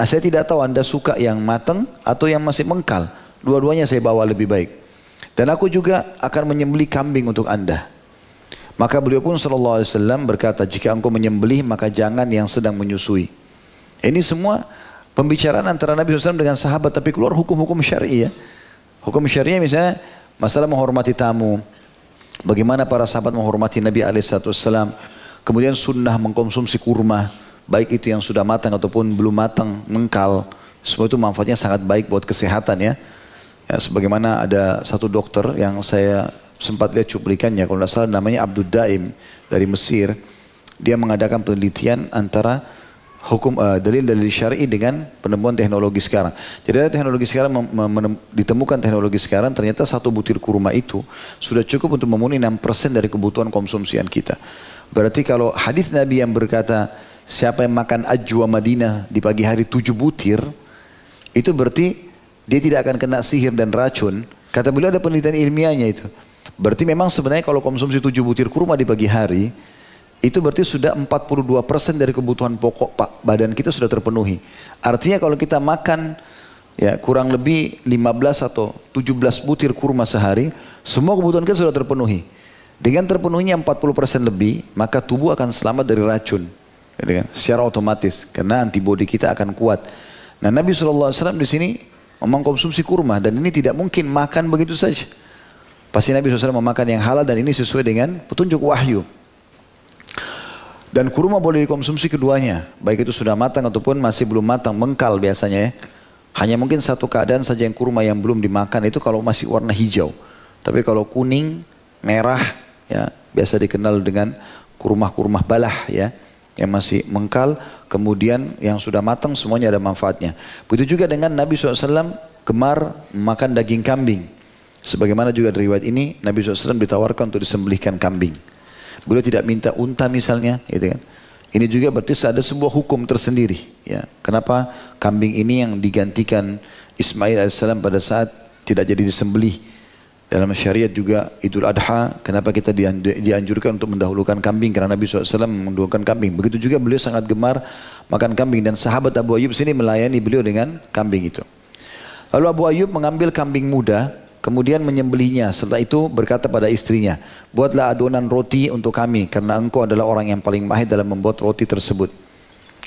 "Saya tidak tahu Anda suka yang matang atau yang masih mengkal. Dua-duanya saya bawa lebih baik. Dan aku juga akan menyembelih kambing untuk Anda." Maka beliau pun SAW berkata, "Jika engkau menyembelih, maka jangan yang sedang menyusui." Ini semua pembicaraan antara Nabi SAW dengan sahabat, tapi keluar hukum-hukum syar'i ya. Hukum syariah misalnya masalah menghormati tamu, bagaimana para sahabat menghormati Nabi SAW, kemudian sunnah mengkonsumsi kurma, baik itu yang sudah matang ataupun belum matang, mengkal, semua itu manfaatnya sangat baik buat kesehatan ya. Sebagaimana ada satu dokter yang saya sempat lihat cuplikannya, kalau tidak salah namanya Abdul Daim dari Mesir, dia mengadakan penelitian antara dalil-dalil syar'i dengan penemuan teknologi sekarang. Jadi ada teknologi sekarang, ditemukan teknologi sekarang, ternyata satu butir kurma itu sudah cukup untuk memenuhi 6% dari kebutuhan konsumsian kita. Berarti kalau hadis Nabi yang berkata, siapa yang makan ajwa Madinah di pagi hari 7 butir, itu berarti dia tidak akan kena sihir dan racun. Kata beliau ada penelitian ilmiahnya itu. Berarti memang sebenarnya kalau konsumsi 7 butir kurma di pagi hari, itu berarti sudah 42% dari kebutuhan pokok badan kita sudah terpenuhi. Artinya kalau kita makan ya kurang lebih 15 atau 17 butir kurma sehari, semua kebutuhan kita sudah terpenuhi. Dengan terpenuhinya 40% lebih, maka tubuh akan selamat dari racun. Secara otomatis, karena antibodi kita akan kuat. Nah, Nabi SAW di sini memang konsumsi kurma, dan ini tidak mungkin makan begitu saja. Pasti Nabi SAW memakan yang halal, dan ini sesuai dengan petunjuk wahyu. Dan kurma boleh dikonsumsi keduanya, baik itu sudah matang ataupun masih belum matang, mengkal biasanya ya. Hanya mungkin satu keadaan saja yang kurma yang belum dimakan itu kalau masih warna hijau. Tapi kalau kuning, merah, ya biasa dikenal dengan kurma-kurma balah ya, yang masih mengkal, kemudian yang sudah matang semuanya ada manfaatnya. Begitu juga dengan Nabi SAW gemar makan daging kambing. Sebagaimana juga dari riwayat ini, Nabi SAW ditawarkan untuk disembelihkan kambing. Beliau tidak minta unta misalnya, gitu kan. Ini juga berarti ada sebuah hukum tersendiri. Ya. Kenapa kambing ini yang digantikan Ismail AS pada saat tidak jadi disembelih. Dalam syariat juga Idul Adha, kenapa kita dianjurkan untuk mendahulukan kambing, karena Nabi SAW mendahulukan kambing. Begitu juga beliau sangat gemar makan kambing, dan sahabat Abu Ayyub sini melayani beliau dengan kambing itu. Lalu Abu Ayyub mengambil kambing muda, kemudian menyembelihnya. Setelah itu berkata pada istrinya, buatlah adonan roti untuk kami, karena engkau adalah orang yang paling mahir dalam membuat roti tersebut.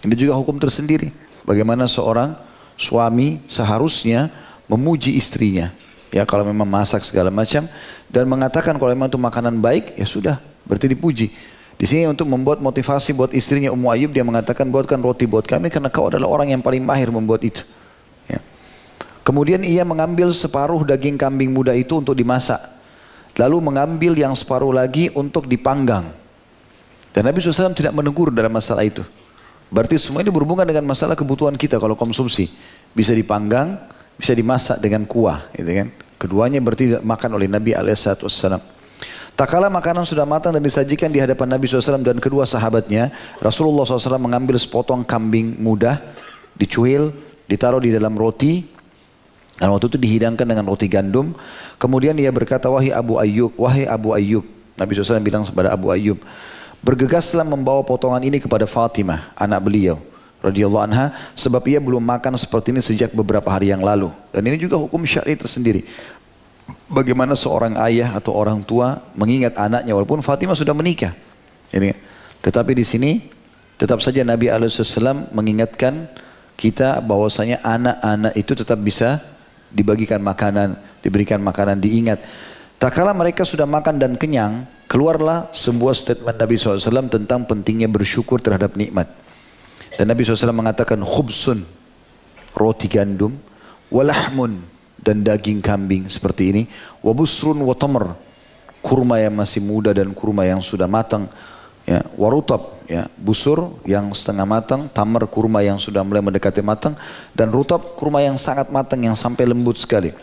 Ini juga hukum tersendiri. Bagaimana seorang suami seharusnya memuji istrinya. Ya kalau memang masak segala macam, dan mengatakan kalau memang itu makanan baik, ya sudah, berarti dipuji. Di sini untuk membuat motivasi buat istrinya Ummu Ayyub, dia mengatakan buatkan roti buat kami karena kau adalah orang yang paling mahir membuat itu. Ya. Kemudian ia mengambil separuh daging kambing muda itu untuk dimasak. Lalu mengambil yang separuh lagi untuk dipanggang. Dan Nabi SAW tidak menegur dalam masalah itu. Berarti semua ini berhubungan dengan masalah kebutuhan kita kalau konsumsi. Bisa dipanggang, bisa dimasak dengan kuah. Gitu kan. Keduanya berarti makan oleh Nabi SAW. Tak kala makanan sudah matang dan disajikan di hadapan Nabi SAW dan kedua sahabatnya, Rasulullah SAW mengambil sepotong kambing muda, dicuil, ditaruh di dalam roti. Dan waktu itu dihidangkan dengan roti gandum. Kemudian dia berkata, wahai Abu Ayyub. Nabi SAW bilang kepada Abu Ayyub, bergegaslah membawa potongan ini kepada Fatimah, anak beliau, radhiyallahu anha, sebab ia belum makan seperti ini sejak beberapa hari yang lalu. Dan ini juga hukum syar'i tersendiri. Bagaimana seorang ayah atau orang tua mengingat anaknya walaupun Fatimah sudah menikah. Tetapi di sini tetap saja Nabi SAW mengingatkan kita bahwasanya anak-anak itu tetap bisa dibagikan makanan, diberikan makanan, diingat. Tak kala mereka sudah makan dan kenyang, keluarlah sebuah statement Nabi SAW tentang pentingnya bersyukur terhadap nikmat. Dan Nabi SAW mengatakan khubsun, roti gandum, walahmun, dan daging kambing seperti ini, wabusrun watamr, kurma yang masih muda dan kurma yang sudah matang, ya, warutab, ya, busur yang setengah matang, tamar kurma yang sudah mulai mendekati matang, dan rutab kurma yang sangat matang yang sampai lembut sekali.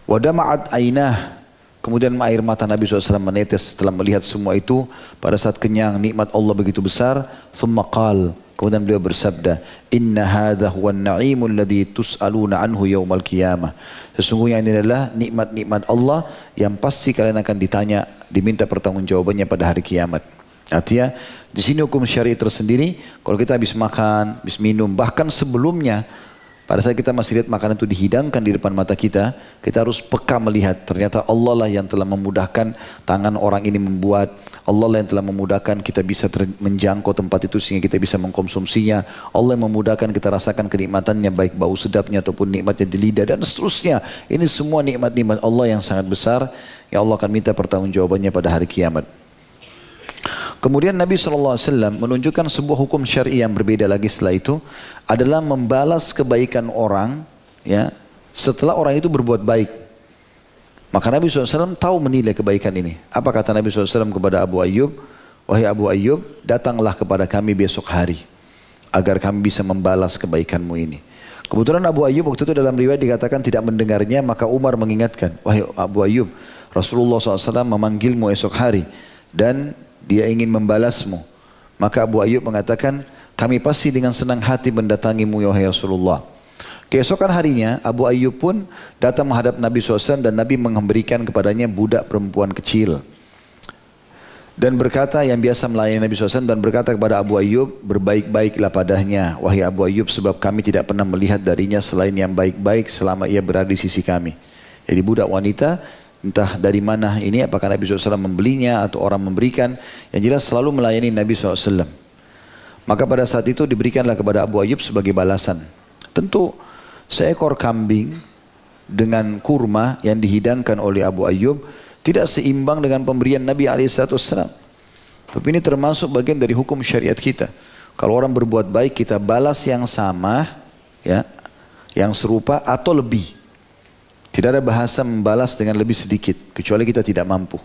Wadama'at ainah, kemudian air mata Nabi SAW menetes setelah melihat semua itu pada saat kenyang, nikmat Allah begitu besar. Thumma qal, kemudian beliau bersabda, inna hadha huwa an-na'imul ladzi tus'aluna anhu yaumal qiyamah. Sesungguhnya ini adalah nikmat-nikmat Allah yang pasti kalian akan ditanya, diminta pertanggungjawabannya pada hari kiamat. Artinya di sini hukum syar'i tersendiri, kalau kita habis makan, habis minum, bahkan sebelumnya Pada saat kita masih lihat makanan itu dihidangkan di depan mata kita, kita harus peka melihat ternyata Allah lah yang telah memudahkan tangan orang ini membuat, Allah lah yang telah memudahkan kita bisa menjangkau tempat itu sehingga kita bisa mengkonsumsinya, Allah yang memudahkan kita rasakan kenikmatannya baik bau sedapnya ataupun nikmatnya di lidah dan seterusnya. Ini semua nikmat-nikmat Allah yang sangat besar yang Allah akan minta pertanggungjawabannya pada hari kiamat. Kemudian Nabi SAW menunjukkan sebuah hukum syar'i yang berbeda lagi setelah itu adalah membalas kebaikan orang ya setelah orang itu berbuat baik. Maka Nabi SAW tahu menilai kebaikan ini. Apa kata Nabi SAW kepada Abu Ayyub? Wahai Abu Ayyub, datanglah kepada kami besok hari agar kami bisa membalas kebaikanmu ini. Kebetulan Abu Ayyub waktu itu dalam riwayat dikatakan tidak mendengarnya, maka Umar mengingatkan, wahai Abu Ayyub, Rasulullah SAW memanggilmu esok hari dan dia ingin membalasmu. Maka Abu Ayyub mengatakan, kami pasti dengan senang hati mendatangimu ya Rasulullah. Keesokan harinya Abu Ayyub pun datang menghadap Nabi SAW dan Nabi memberikan kepadanya budak perempuan kecil. Dan berkata yang biasa melayani Nabi SAW dan berkata kepada Abu Ayyub, berbaik-baiklah padanya wahai Abu Ayyub sebab kami tidak pernah melihat darinya selain yang baik-baik selama ia berada di sisi kami. Jadi budak wanita entah dari mana ini, apakah Nabi SAW membelinya atau orang memberikan, yang jelas selalu melayani Nabi SAW. Maka pada saat itu diberikanlah kepada Abu Ayyub sebagai balasan. Tentu seekor kambing dengan kurma yang dihidangkan oleh Abu Ayyub tidak seimbang dengan pemberian Nabi SAW. Tapi ini termasuk bagian dari hukum syariat kita. Kalau orang berbuat baik kita balas yang sama, ya, yang serupa atau lebih. Tidak ada bahasa membalas dengan lebih sedikit, kecuali kita tidak mampu.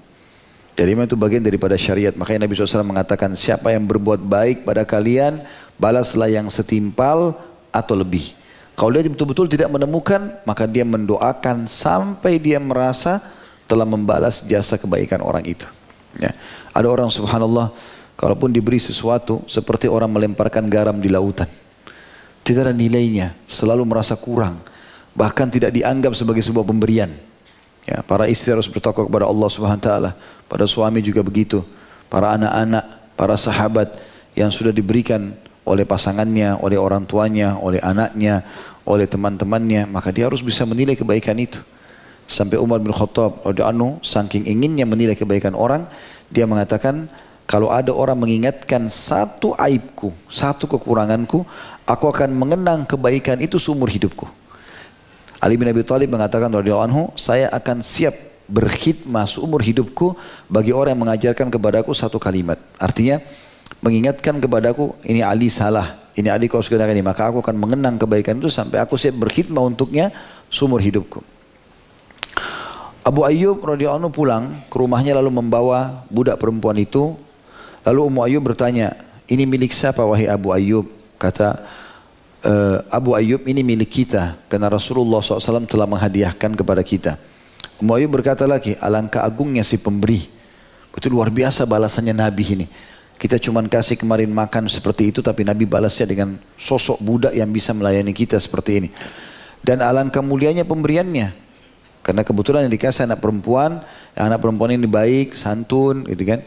Jadi memang itu bagian daripada syariat. Makanya Nabi SAW mengatakan, siapa yang berbuat baik pada kalian, balaslah yang setimpal atau lebih. Kalau dia betul-betul tidak menemukan, maka dia mendoakan sampai dia merasa telah membalas jasa kebaikan orang itu. Ya. Ada orang subhanallah, kalaupun diberi sesuatu, seperti orang melemparkan garam di lautan. Tidak ada nilainya, selalu merasa kurang. Bahkan tidak dianggap sebagai sebuah pemberian. Ya, para istri harus bertakwa kepada Allah Subhanahu wa taala, para suami juga begitu, para anak-anak, para sahabat yang sudah diberikan oleh pasangannya, oleh orang tuanya, oleh anaknya, oleh teman-temannya, maka dia harus bisa menilai kebaikan itu. Sampai Umar bin Khattab radhiyallahu anhu saking inginnya menilai kebaikan orang, dia mengatakan, kalau ada orang mengingatkan satu aibku, satu kekuranganku, aku akan mengenang kebaikan itu seumur hidupku. Ali bin Abi Thalib mengatakan radhiyallahu anhu, saya akan siap berkhidmah seumur hidupku bagi orang yang mengajarkan kepadaku satu kalimat. Artinya mengingatkan kepadaku, ini Ali salah, ini Ali kau sekedar ini, maka aku akan mengenang kebaikan itu sampai aku siap berkhidmah untuknya seumur hidupku. Abu Ayyub radhiyallahu anhu pulang ke rumahnya lalu membawa budak perempuan itu. Lalu Ummu Ayyub bertanya, ini milik siapa wahai Abu Ayyub? Kata Abu Ayyub, ini milik kita karena Rasulullah SAW telah menghadiahkan kepada kita. Ummu Ayyub berkata lagi, alangkah agungnya si pemberi. Betul luar biasa balasannya Nabi ini. Kita cuma kasih kemarin makan seperti itu, tapi Nabi balasnya dengan sosok budak yang bisa melayani kita seperti ini. Dan alangkah mulianya pemberiannya. Karena kebetulan yang dikasih anak perempuan ini baik, santun, gitu kan.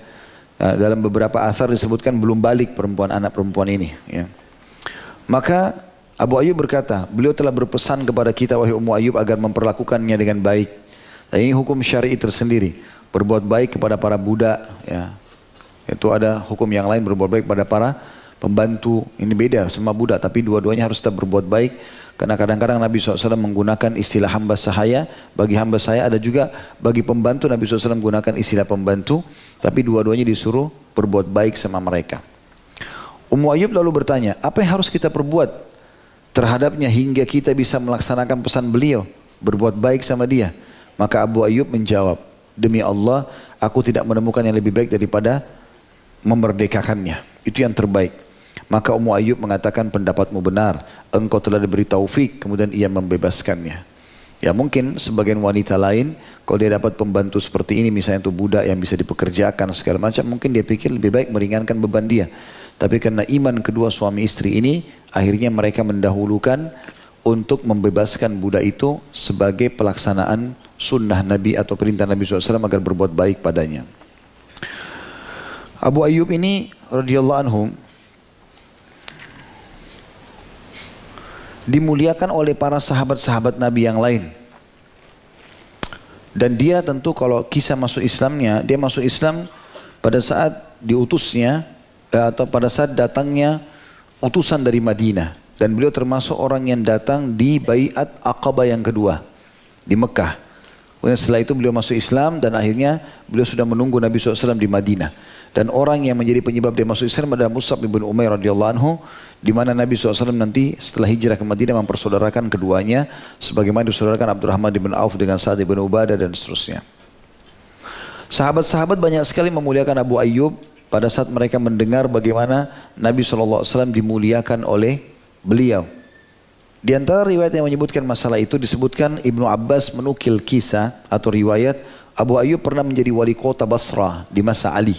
Dalam beberapa athar disebutkan belum balik anak perempuan ini. Ya. Maka Abu Ayyub berkata, beliau telah berpesan kepada kita wahai Ummu Ayyub agar memperlakukannya dengan baik. Dan ini hukum syar'i tersendiri. Berbuat baik kepada para budak, ya. Itu ada hukum yang lain berbuat baik pada para pembantu. Ini beda sama budak, tapi dua-duanya harus tetap berbuat baik. Karena kadang-kadang Nabi SAW menggunakan istilah hamba sahaya. Bagi hamba saya ada juga bagi pembantu Nabi SAW menggunakan istilah pembantu. Tapi dua-duanya disuruh berbuat baik sama mereka. Ummu Ayyub lalu bertanya, apa yang harus kita perbuat terhadapnya hingga kita bisa melaksanakan pesan beliau, berbuat baik sama dia? Maka Abu Ayyub menjawab, demi Allah, aku tidak menemukan yang lebih baik daripada memerdekakannya. Itu yang terbaik. Maka Ummu Ayyub mengatakan, pendapatmu benar, engkau telah diberi taufik, kemudian ia membebaskannya. Ya mungkin sebagian wanita lain, kalau dia dapat pembantu seperti ini, misalnya itu budak yang bisa dipekerjakan segala macam, mungkin dia pikir lebih baik meringankan beban dia. Tapi karena iman kedua suami istri ini, akhirnya mereka mendahulukan untuk membebaskan budak itu sebagai pelaksanaan sunnah Nabi atau perintah Nabi SAW agar berbuat baik padanya. Abu Ayyub ini radhiyallahu anhu dimuliakan oleh para sahabat-sahabat Nabi yang lain. Dan dia tentu kalau kisah masuk Islamnya, dia masuk Islam pada saat diutusnya atau pada saat datangnya utusan dari Madinah. Dan beliau termasuk orang yang datang di Bai'at Aqabah yang kedua di Mekah. Kemudian setelah itu beliau masuk Islam dan akhirnya beliau sudah menunggu Nabi SAW di Madinah. Dan orang yang menjadi penyebab dia masuk Islam adalah Mus'ab bin Umair radhiyallahu anhu, di mana Nabi SAW nanti setelah hijrah ke Madinah mempersaudarakan keduanya sebagaimana disaudarakan Abdurrahman bin Auf dengan Sa'ad bin Ubadah dan seterusnya. Sahabat-sahabat banyak sekali memuliakan Abu Ayyub pada saat mereka mendengar bagaimana Nabi SAW dimuliakan oleh beliau. Di antara riwayat yang menyebutkan masalah itu disebutkan Ibnu Abbas menukil kisah atau riwayat Abu Ayyub pernah menjadi wali kota Basrah di masa Ali.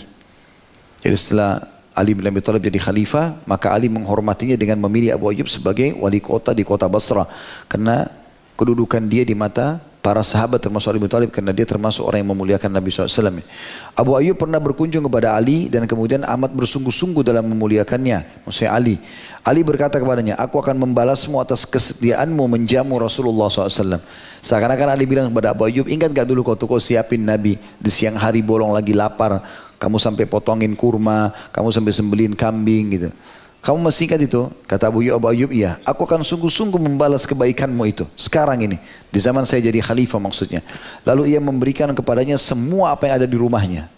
Jadi setelah Ali bin Abi Thalib jadi khalifah, maka Ali menghormatinya dengan memilih Abu Ayyub sebagai wali kota di kota Basrah. Karena kedudukan dia di mata para sahabat termasuk Ali bin Abi Thalib, karena dia termasuk orang yang memuliakan Nabi SAW. Abu Ayyub pernah berkunjung kepada Ali dan kemudian amat bersungguh-sungguh dalam memuliakannya. Maksudnya Ali. Ali berkata kepadanya, aku akan membalasmu atas kesetiaanmu menjamu Rasulullah SAW. Seakan-akan Ali bilang kepada Abu Ayyub, ingat gak dulu kau siapin Nabi di siang hari bolong lagi lapar. Kamu sampai potongin kurma, kamu sampai sembelin kambing gitu. Kamu masih ingat itu? Kata Abu Ayyub, iya. Aku akan sungguh-sungguh membalas kebaikanmu itu. Sekarang ini, di zaman saya jadi khalifah maksudnya. Lalu ia memberikan kepadanya semua apa yang ada di rumahnya.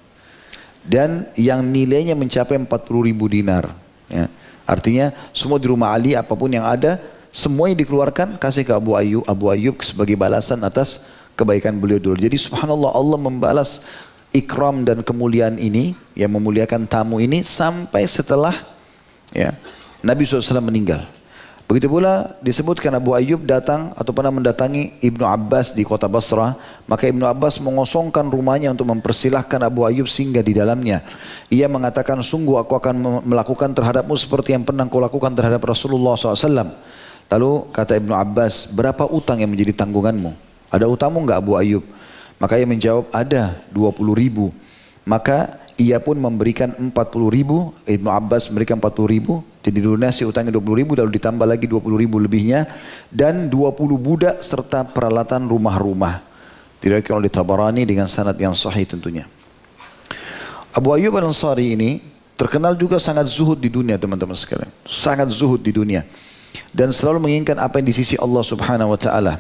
Dan yang nilainya mencapai 40.000 dinar. Ya. Artinya semua di rumah Ali, apapun yang ada, semuanya dikeluarkan, kasih ke Abu Ayyub sebagai balasan atas kebaikan beliau dulu. Jadi subhanallah, Allah membalas ikram dan kemuliaan ini, yang memuliakan tamu ini sampai setelah ya, Nabi SAW meninggal. Begitu pula disebutkan Abu Ayyub datang atau pernah mendatangi Ibnu Abbas di kota Basrah. Maka Ibnu Abbas mengosongkan rumahnya untuk mempersilahkan Abu Ayyub singgah di dalamnya. Ia mengatakan, sungguh aku akan melakukan terhadapmu seperti yang pernah kau lakukan terhadap Rasulullah SAW. Lalu kata Ibnu Abbas, berapa utang yang menjadi tanggunganmu? Ada utangmu enggak Abu Ayyub? Maka ia menjawab, ada 20.000. Maka ia pun memberikan 40.000. Ibnu Abbas memberikan 40.000. Jadi lunasi utangnya 20.000, lalu ditambah lagi 20.000 lebihnya. Dan 20 budak serta peralatan rumah-rumah. Diriwayatkan oleh Tabarani dengan sanad yang sahih tentunya. Abu Ayyub Al-Ansari ini terkenal juga sangat zuhud di dunia teman-teman sekalian. Sangat zuhud di dunia. Dan selalu menginginkan apa yang di sisi Allah Subhanahu Wa Ta'ala.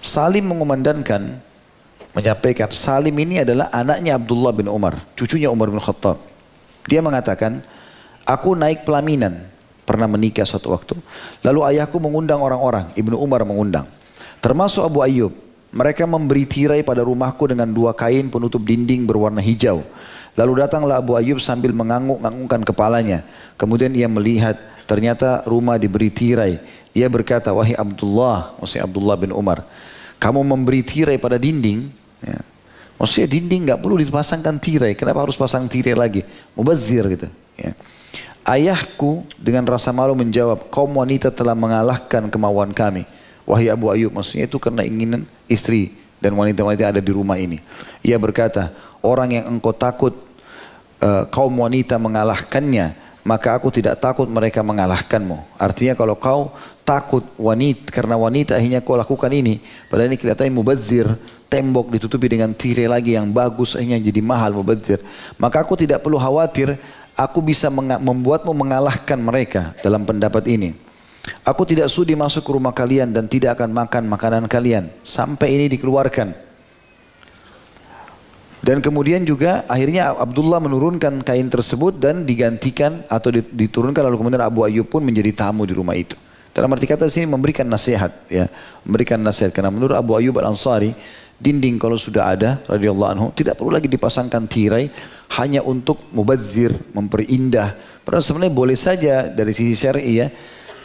Salim mengumandangkan, menyampaikan, Salim ini adalah anaknya Abdullah bin Umar, cucunya Umar bin Khattab. Dia mengatakan, aku naik pelaminan, pernah menikah suatu waktu. Lalu ayahku mengundang orang-orang, Ibnu Umar mengundang. Termasuk Abu Ayyub. Mereka memberi tirai pada rumahku dengan 2 kain penutup dinding berwarna hijau. Lalu datanglah Abu Ayyub sambil mengangguk-anggukkan kepalanya. Kemudian ia melihat, ternyata rumah diberi tirai. Ia berkata, wahai Abdullah, maksudnya Abdullah bin Umar, kamu memberi tirai pada dinding, ya. Maksudnya dinding nggak perlu dipasangkan tirai. Kenapa harus pasang tirai lagi? Mubazir gitu. Ya. Ayahku dengan rasa malu menjawab, kaum wanita telah mengalahkan kemauan kami. Wahai Abu Ayyub, maksudnya itu karena inginan istri dan wanita-wanita ada di rumah ini. Ia berkata, orang yang engkau takut kaum wanita mengalahkannya, maka aku tidak takut mereka mengalahkanmu. Artinya kalau kau takut wanita, karena wanita akhirnya kau lakukan ini, padahal ini kelihatannya mubazir, tembok ditutupi dengan tirai lagi yang bagus, akhirnya jadi mahal mubazir. Maka aku tidak perlu khawatir, aku bisa membuatmu mengalahkan mereka dalam pendapat ini. Aku tidak sudi masuk ke rumah kalian dan tidak akan makan makanan kalian sampai ini dikeluarkan. Dan kemudian juga akhirnya Abdullah menurunkan kain tersebut dan digantikan atau diturunkan, lalu kemudian Abu Ayyub pun menjadi tamu di rumah itu. Dalam arti kata di sini memberikan nasihat, ya, memberikan nasihat, karena menurut Abu Ayyub Al-Ansari dinding kalau sudah ada radhiyallahu anhu tidak perlu lagi dipasangkan tirai hanya untuk mubazir, memperindah. Padahal sebenarnya boleh saja dari sisi syar'i ya.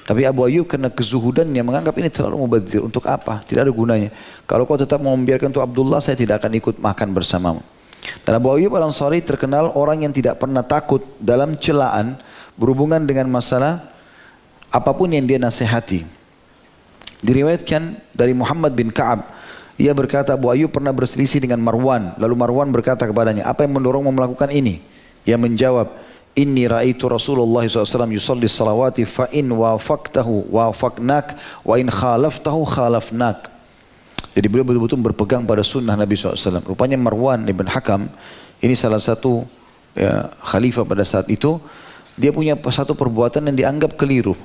Tapi Abu Ayyub karena kezuhudannya menganggap ini terlalu mubazir. Untuk apa? Tidak ada gunanya. Kalau kau tetap mau membiarkan untuk Abdullah, saya tidak akan ikut makan bersamamu. Dan Abu Ayyub Al-Ansari terkenal orang yang tidak pernah takut dalam celaan berhubungan dengan masalah apapun yang dia nasihati. Diriwayatkan dari Muhammad bin Ka'ab, ia berkata Abu Ayyub pernah berselisih dengan Marwan. Lalu Marwan berkata kepadanya, apa yang mendorongmu melakukan ini? Ia menjawab, Inni ra'aitu Rasulullah SAW yusalli salawati fa in wafaqtahu wafaqnak wa in khalaftahu khalafnak. Jadi beliau betul-betul berpegang pada sunnah Nabi SAW. Rupanya Marwan ibn Hakam, ini salah satu ya, khalifah pada saat itu, dia punya satu perbuatan yang dianggap keliru.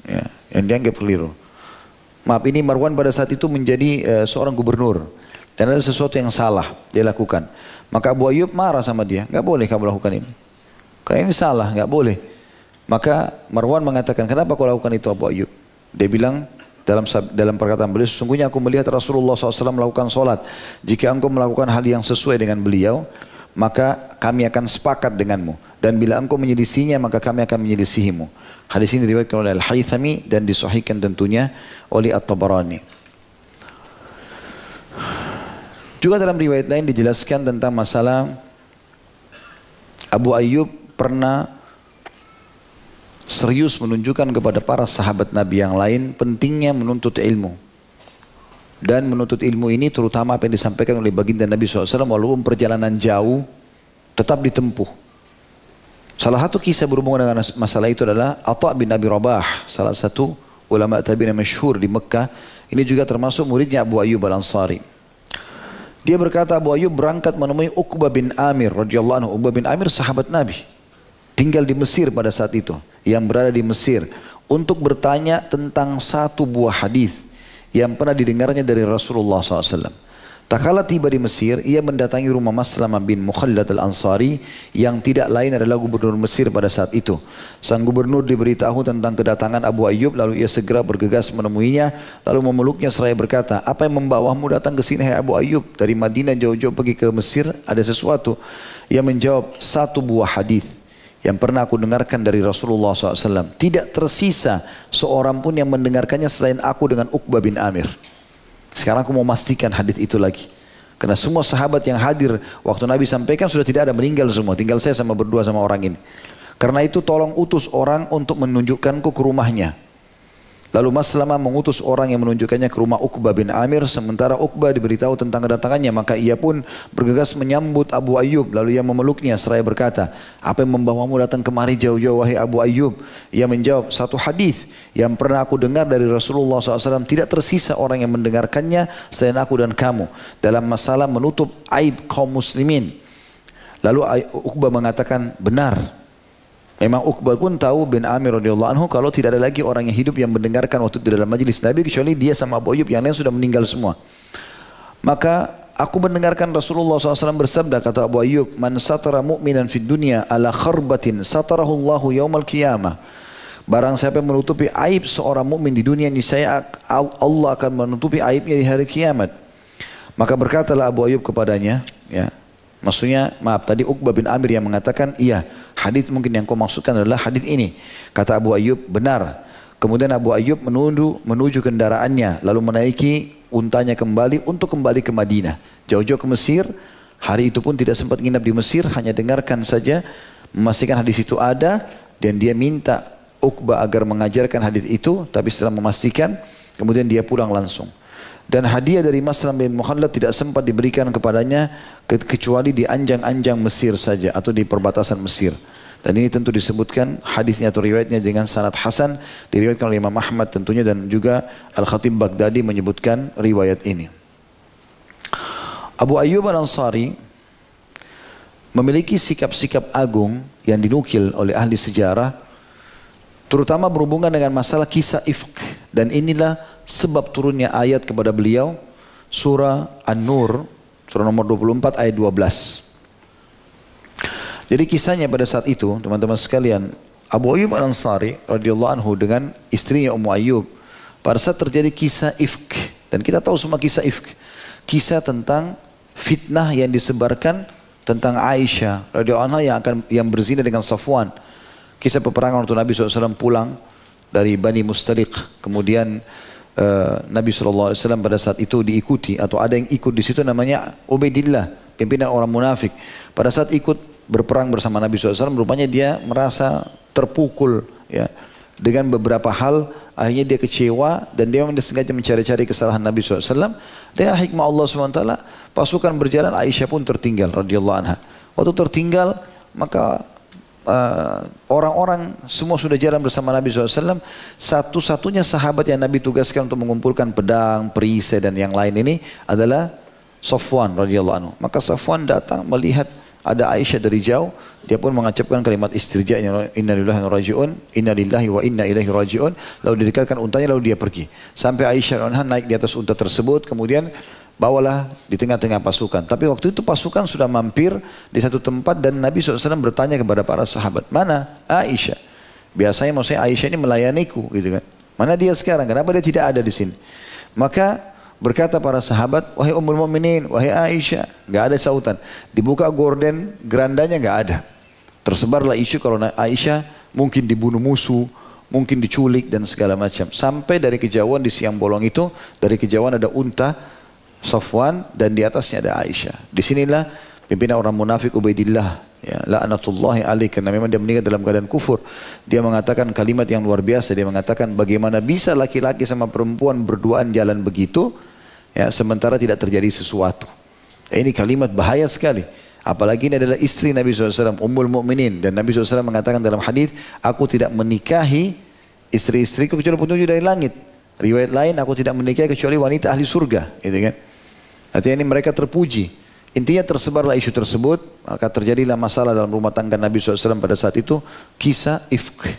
Ya, yang dianggap keliru. Maaf, ini Marwan pada saat itu menjadi seorang gubernur. Dan ada sesuatu yang salah dia lakukan. Maka Abu Ayyub marah sama dia. Nggak boleh kamu lakukan ini. Karena ini salah, nggak boleh. Maka Marwan mengatakan, kenapa kau lakukan itu Abu Ayyub? Dia bilang, dalam perkataan beliau, sesungguhnya aku melihat Rasulullah SAW melakukan sholat. Jika engkau melakukan hal yang sesuai dengan beliau, maka kami akan sepakat denganmu. Dan bila engkau menyelisihinya, maka kami akan menyelisihimu. Hadis ini diriwayatkan oleh Al-Haythami dan disahihkan tentunya oleh At-Tabarani. Juga dalam riwayat lain dijelaskan tentang masalah Abu Ayyub pernah serius menunjukkan kepada para sahabat Nabi yang lain pentingnya menuntut ilmu. Dan menuntut ilmu ini terutama apa yang disampaikan oleh baginda Nabi SAW walaupun perjalanan jauh tetap ditempuh. Salah satu kisah berhubungan dengan masalah itu adalah Atha bin Abi Rabah, salah satu ulama tabi'in yang masyhur di Mekah. Ini juga termasuk muridnya Abu Ayyub Al-Ansari. Dia berkata, Abu Ayyub berangkat menemui Uqbah bin Amir radhiyallahu anhu. Uqbah bin Amir sahabat Nabi, tinggal di Mesir pada saat itu, yang berada di Mesir, untuk bertanya tentang satu buah hadis yang pernah didengarnya dari Rasulullah SAW. Tak kala tiba di Mesir, ia mendatangi rumah Maslamah bin Mukhallad al-Ansari yang tidak lain adalah gubernur Mesir pada saat itu. Sang gubernur diberitahu tentang kedatangan Abu Ayyub, lalu ia segera bergegas menemuinya, lalu memeluknya seraya berkata, apa yang membawamu datang ke sini hai Abu Ayyub? Dari Madinah jauh-jauh pergi ke Mesir, ada sesuatu? Ia menjawab, satu buah hadis yang pernah aku dengarkan dari Rasulullah SAW. Tidak tersisa seorang pun yang mendengarkannya selain aku dengan Uqbah bin Amir. Sekarang aku mau memastikan hadis itu lagi. Karena semua sahabat yang hadir waktu Nabi sampaikan sudah tidak ada, meninggal semua. Tinggal saya sama berdua sama orang ini. Karena itu tolong utus orang untuk menunjukkanku ke rumahnya. Lalu Maslamah mengutus orang yang menunjukkannya ke rumah Uqbah bin Amir. Sementara Uqbah diberitahu tentang kedatangannya, maka ia pun bergegas menyambut Abu Ayyub. Lalu ia memeluknya seraya berkata, apa yang membawamu datang kemari jauh-jauh wahai Abu Ayyub? Ia menjawab, satu hadis yang pernah aku dengar dari Rasulullah SAW. Tidak tersisa orang yang mendengarkannya selain aku dan kamu, dalam masalah menutup aib kaum muslimin. Lalu Uqbah mengatakan, benar. Memang Uqbah pun tahu bin Amir radhiyallahu anhu kalau tidak ada lagi orang yang hidup yang mendengarkan waktu di dalam majelis Nabi kecuali dia sama Abu Ayyub, yang lain sudah meninggal semua. Maka aku mendengarkan Rasulullah SAW bersabda, kata Abu Ayyub, man satara mu'minan fid dunya ala kharbatin satarahullahu yaumal qiyamah. Barang siapa yang menutupi aib seorang mukmin di dunia, niscaya Allah akan menutupi aibnya di hari kiamat. Maka berkatalah Abu Ayyub kepadanya, ya, maksudnya maaf tadi Uqbah bin Amir yang mengatakan, iya, hadis mungkin yang kau maksudkan adalah hadis ini. Kata Abu Ayyub, benar. Kemudian Abu Ayyub menuju kendaraannya, lalu menaiki untanya kembali untuk kembali ke Madinah. Jauh-jauh ke Mesir, hari itu pun tidak sempat nginap di Mesir, hanya dengarkan saja, memastikan hadis itu ada, dan dia minta Uqbah agar mengajarkan hadis itu, tapi setelah memastikan, kemudian dia pulang langsung. Dan hadiah dari Maslamah bin Mukhallad tidak sempat diberikan kepadanya kecuali di anjang-anjang Mesir saja atau di perbatasan Mesir. Dan ini tentu disebutkan hadisnya atau riwayatnya dengan sanad hasan, diriwayatkan oleh Imam Ahmad tentunya, dan juga Al-Khatib Baghdadi menyebutkan riwayat ini. Abu Ayyub Al-Ansari memiliki sikap-sikap agung yang dinukil oleh ahli sejarah, terutama berhubungan dengan masalah kisah ifk. Dan inilah sebab turunnya ayat kepada beliau, surah An-Nur, surah nomor 24 ayat 12. Jadi kisahnya pada saat itu, teman-teman sekalian, Abu Ayyub Al-Ansari radhiyallahu anhu dengan istrinya Ummu Ayyub, pada saat terjadi kisah ifk, dan kita tahu semua kisah ifk, kisah tentang fitnah yang disebarkan tentang Aisyah radhiyallahu anha yang berzina dengan Safwan. Kisah peperangan waktu Nabi SAW pulang dari Bani Mustaliq, kemudian Nabi SAW pada saat itu diikuti, atau ada yang ikut di situ namanya Ubaidillah, pimpinan orang munafik. Pada saat ikut berperang bersama Nabi SAW, rupanya dia merasa terpukul, ya, dengan beberapa hal. Akhirnya dia kecewa dan dia memang sengaja mencari-cari kesalahan Nabi SAW. Dengan hikmah Allah SWT, pasukan berjalan, Aisyah pun tertinggal radhiyallahu anha. Waktu tertinggal, maka orang-orang semua sudah jalan bersama Nabi SAW. Satu-satunya sahabat yang Nabi tugaskan untuk mengumpulkan pedang, perisai dan yang lain ini adalah Safwan radhiyallahu anhu. Maka Safwan datang melihat ada Aisyah dari jauh. Dia pun mengucapkan kalimat istirja, inna lillahi wa raji'un, inna lillahi wa inna ilaihi raji'un. Lalu didekatkan untanya, lalu dia pergi. Sampai Aisyah naik di atas unta tersebut, kemudian bawalah di tengah-tengah pasukan. Tapi waktu itu pasukan sudah mampir di satu tempat dan Nabi SAW bertanya kepada para sahabat, mana Aisyah? Biasanya maksudnya Aisyah ini melayaniku, gitu kan. Mana dia sekarang? Kenapa dia tidak ada di sini? Maka berkata para sahabat, wahai Ummul Mukminin, wahai Aisyah, nggak ada sautan. Dibuka gorden, gerandanya nggak ada. Tersebarlah isu kalau Aisyah mungkin dibunuh musuh, mungkin diculik dan segala macam. Sampai dari kejauhan di siang bolong itu, dari kejauhan ada unta Safwan dan di atasnya ada Aisyah. Disinilah pimpinan orang munafik Ubaidillah, ya, la'natullahi alaih, karena memang dia meninggal dalam keadaan kufur. Dia mengatakan kalimat yang luar biasa. Dia mengatakan bagaimana bisa laki-laki sama perempuan berduaan jalan begitu, ya, sementara tidak terjadi sesuatu. Ya, ini kalimat bahaya sekali. Apalagi ini adalah istri Nabi SAW, Ummul Mukminin, dan Nabi SAW mengatakan dalam hadis, aku tidak menikahi istri-istriku kecuali petunjuk dari langit. Riwayat lain, aku tidak menikahi kecuali wanita ahli surga, gitu kan? Artinya ini mereka terpuji. Intinya tersebarlah isu tersebut, maka terjadilah masalah dalam rumah tangga Nabi SAW pada saat itu, kisah ifk.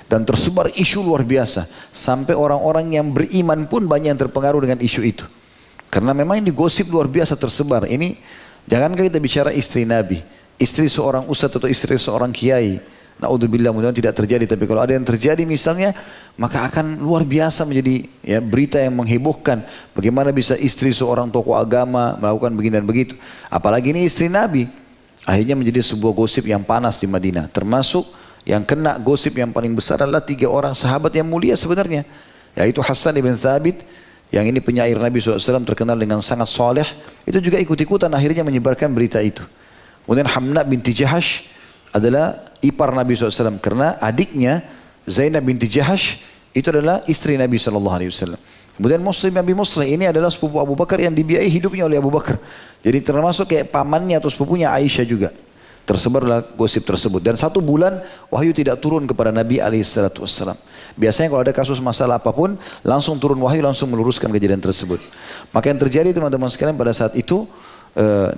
Dan tersebar isu luar biasa, sampai orang-orang yang beriman pun banyak yang terpengaruh dengan isu itu. Karena memang ini gosip luar biasa tersebar. Ini jangankah kita bicara istri Nabi, istri seorang ustadz atau istri seorang kiai. Naudzubillah, mudah-mudahan tidak terjadi. Tapi kalau ada yang terjadi misalnya, maka akan luar biasa menjadi, ya, berita yang menghebohkan. Bagaimana bisa istri seorang tokoh agama melakukan begini dan begitu. Apalagi ini istri Nabi. Akhirnya menjadi sebuah gosip yang panas di Madinah. Termasuk yang kena gosip yang paling besar adalah 3 orang sahabat yang mulia sebenarnya. Yaitu Hasan ibn Thabit, yang ini penyair Nabi SAW terkenal dengan sangat soleh. Itu juga ikut-ikutan akhirnya menyebarkan berita itu. Kemudian Hamna binti Jahash adalah ipar Nabi SAW. Karena adiknya Zainab binti Jahash itu adalah istri Nabi SAW. Kemudian Muslim Abi Muslim ini adalah sepupu Abu Bakar yang dibiayai hidupnya oleh Abu Bakar. Jadi termasuk kayak pamannya atau sepupunya Aisyah juga. Tersebarlah gosip tersebut. Dan 1 bulan wahyu tidak turun kepada Nabi SAW. Biasanya kalau ada kasus masalah apapun, langsung turun wahyu, langsung meluruskan kejadian tersebut. Maka yang terjadi teman-teman sekalian pada saat itu,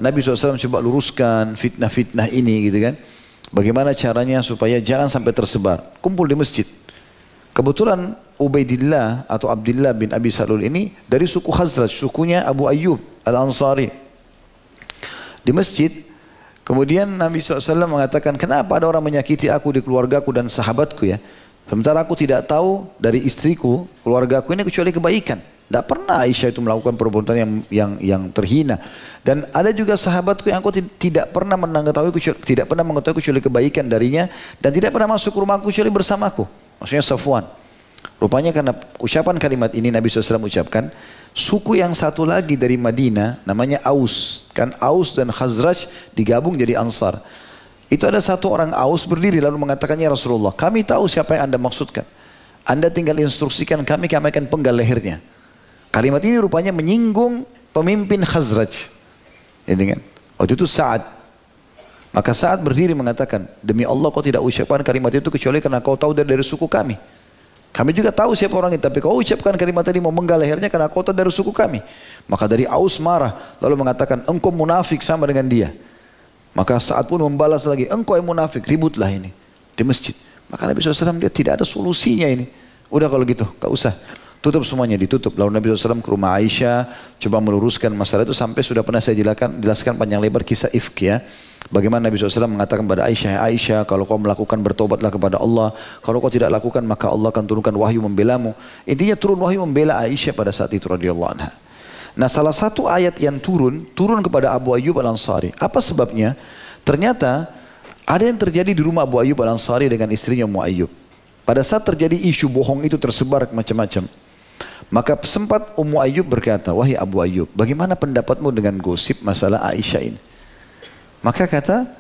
Nabi SAW coba luruskan fitnah-fitnah ini, gitu kan. Bagaimana caranya supaya jangan sampai tersebar. Kumpul di masjid. Kebetulan Ubaidillah atau Abdullah bin Abi Salul ini dari suku Khazraj, sukunya Abu Ayyub Al-Ansari. Di masjid, kemudian Nabi SAW mengatakan, kenapa ada orang menyakiti aku di keluargaku dan sahabatku, ya? Sementara aku tidak tahu dari istriku, keluargaku ini kecuali kebaikan. Tidak pernah Aisyah itu melakukan perbuatan yang terhina. Dan ada juga sahabatku yang aku tidak pernah mengetahui kecuali kebaikan darinya, dan tidak pernah masuk ke rumahku kecuali bersamaku. Maksudnya Safwan. Rupanya karena ucapan kalimat ini Nabi SAW ucapkan, suku yang satu lagi dari Madinah namanya Aus. Kan Aus dan Khazraj digabung jadi Ansar. Itu ada satu orang Aus berdiri lalu mengatakannya, Rasulullah, kami tahu siapa yang Anda maksudkan. Anda tinggal instruksikan kami akan penggal lehernya. Kalimat ini rupanya menyinggung pemimpin Khazraj. Ini kan. Waktu itu Sa'ad. Maka Sa'ad berdiri mengatakan, demi Allah kau tidak ucapkan kalimat itu kecuali karena kau tahu dari suku kami. Kami juga tahu siapa orang itu, tapi kau ucapkan kalimat tadi mau menggal lehernya karena kau tahu dari suku kami. Maka dari Aus marah, lalu mengatakan, engkau munafik sama dengan dia. Maka Sa'ad pun membalas lagi, engkau yang munafik, ributlah ini di masjid. Maka Nabi SAW dia tidak ada solusinya ini. Udah kalau gitu, gak usah. Tutup semuanya, ditutup. Lalu Nabi SAW ke rumah Aisyah, coba meluruskan masalah itu sampai sudah pernah saya jelaskan panjang lebar kisah ifk, ya. Bagaimana Nabi SAW mengatakan kepada Aisyah, Aisyah, kalau kau melakukan bertobatlah kepada Allah. Kalau kau tidak lakukan maka Allah akan turunkan wahyu membelamu. Intinya turun wahyu membela Aisyah pada saat itu radhiyallahu anha. Nah, salah satu ayat yang turun kepada Abu Ayyub Al-Ansari. Apa sebabnya? Ternyata ada yang terjadi di rumah Abu Ayyub Al-Ansari dengan istrinya Ummu Ayyub. Pada saat terjadi isu bohong itu tersebar macam-macam. Maka sempat Ummu Ayyub berkata, wahai Abu Ayyub, bagaimana pendapatmu dengan gosip masalah Aisyah ini? Maka kata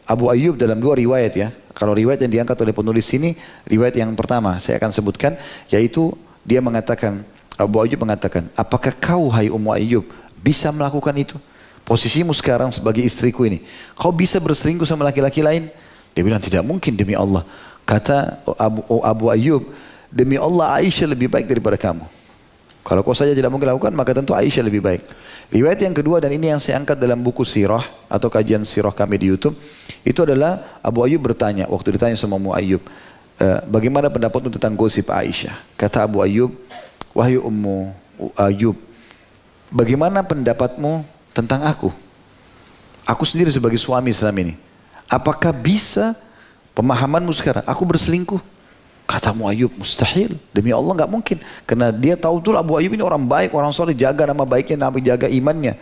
Abu Ayyub dalam 2 riwayat, ya. Kalau riwayat yang diangkat oleh penulis ini, riwayat yang pertama saya akan sebutkan, yaitu dia mengatakan, Abu Ayyub mengatakan, apakah kau hai Ummu Ayyub bisa melakukan itu? Posisimu sekarang sebagai istriku ini, kau bisa berselingkuh sama laki-laki lain? Dia bilang tidak mungkin demi Allah. Kata Abu Ayyub, demi Allah Aisyah lebih baik daripada kamu. Kalau kau saja tidak mungkin lakukan, maka tentu Aisyah lebih baik. Riwayat yang kedua, dan ini yang saya angkat dalam buku sirah atau kajian sirah kami di YouTube, itu adalah Abu Ayyub bertanya, waktu ditanya sama Ummu Ayyub, bagaimana pendapatmu tentang gosip Aisyah? Kata Abu Ayyub, wahai Ummu Ayyub, bagaimana pendapatmu tentang aku? Aku sendiri sebagai suami selama ini, apakah bisa pemahamanmu sekarang aku berselingkuh? Kata Abu Ayyub, mustahil, demi Allah nggak mungkin. Karena dia tahu betul Abu Ayyub ini orang baik, orang soleh, jaga nama baiknya, jaga imannya.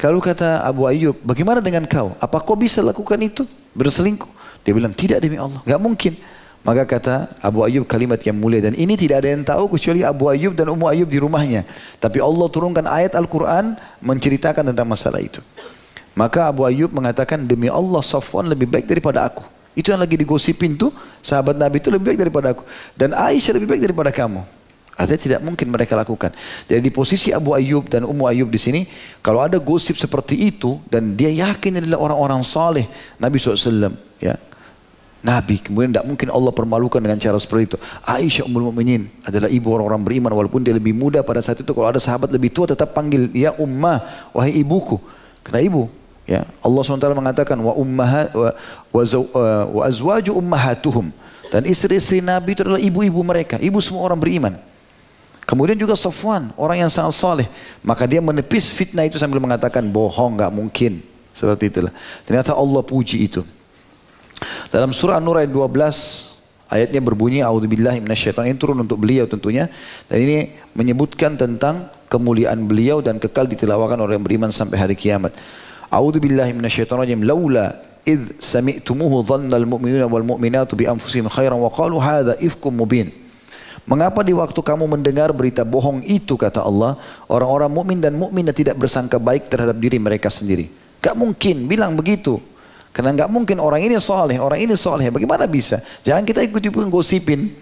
Lalu kata Abu Ayyub, bagaimana dengan kau? Apa kau bisa lakukan itu? Berselingkuh? Dia bilang, tidak demi Allah, nggak mungkin. Maka kata Abu Ayyub kalimat yang mulia, dan ini tidak ada yang tahu kecuali Abu Ayyub dan Ummu Ayyub di rumahnya. Tapi Allah turunkan ayat Al-Quran menceritakan tentang masalah itu. Maka Abu Ayyub mengatakan, demi Allah Safwan lebih baik daripada aku. Itu yang lagi digosipin tuh, sahabat Nabi itu lebih baik daripada aku. Dan Aisyah lebih baik daripada kamu. Artinya tidak mungkin mereka lakukan. Jadi di posisi Abu Ayyub dan Ummu Ayyub di sini, kalau ada gosip seperti itu, dan dia yakin adalah orang-orang saleh Nabi SAW, ya, Nabi, kemudian tidak mungkin Allah permalukan dengan cara seperti itu. Aisyah Ummul Mukminin adalah ibu orang-orang beriman, walaupun dia lebih muda pada saat itu. Kalau ada sahabat lebih tua tetap panggil, ya ummah, wahai ibuku. Karena ibu. Ya, Allah SWT mengatakan wa azwaju ummahatuhum, dan istri-istri Nabi itu adalah ibu-ibu mereka, ibu semua orang beriman. Kemudian juga Safwan, orang yang sangat saleh, maka dia menepis fitnah itu sambil mengatakan bohong, nggak mungkin. Seperti itulah. Ternyata Allah puji itu. Dalam surah An-Nur ayat 12, ayatnya berbunyi a'udzubillahi minasyaitonir, ini turun untuk beliau tentunya, dan ini menyebutkan tentang kemuliaan beliau dan kekal ditilawakan oleh yang beriman sampai hari kiamat. A'udzubillahi minasyaitonir rajim. Laula idh sami'tumuhu dhannal mu'minuna wal mu'minatu bi anfusihim khairan wa qalu hadza ifkum mubin. Mengapa di waktu kamu mendengar berita bohong itu, kata Allah, orang-orang mukmin dan mukminah tidak bersangka baik terhadap diri mereka sendiri. Gak mungkin bilang begitu. Karena gak mungkin orang ini soleh, orang ini soleh. Bagaimana bisa? Jangan kita ikut-ikut gosipin.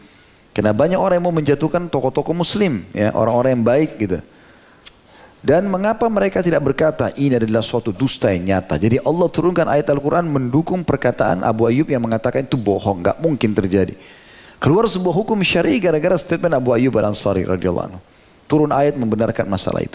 Karena banyak orang yang mau menjatuhkan tokoh-tokoh muslim, ya, orang-orang yang baik gitu. Dan mengapa mereka tidak berkata ini adalah suatu dusta yang nyata. Jadi Allah turunkan ayat Al-Quran mendukung perkataan Abu Ayyub yang mengatakan itu bohong, gak mungkin terjadi. Keluar sebuah hukum syar'i gara-gara statement Abu Ayyub Al-Ansari radhiyallahu anhu. Turun ayat membenarkan masalah itu.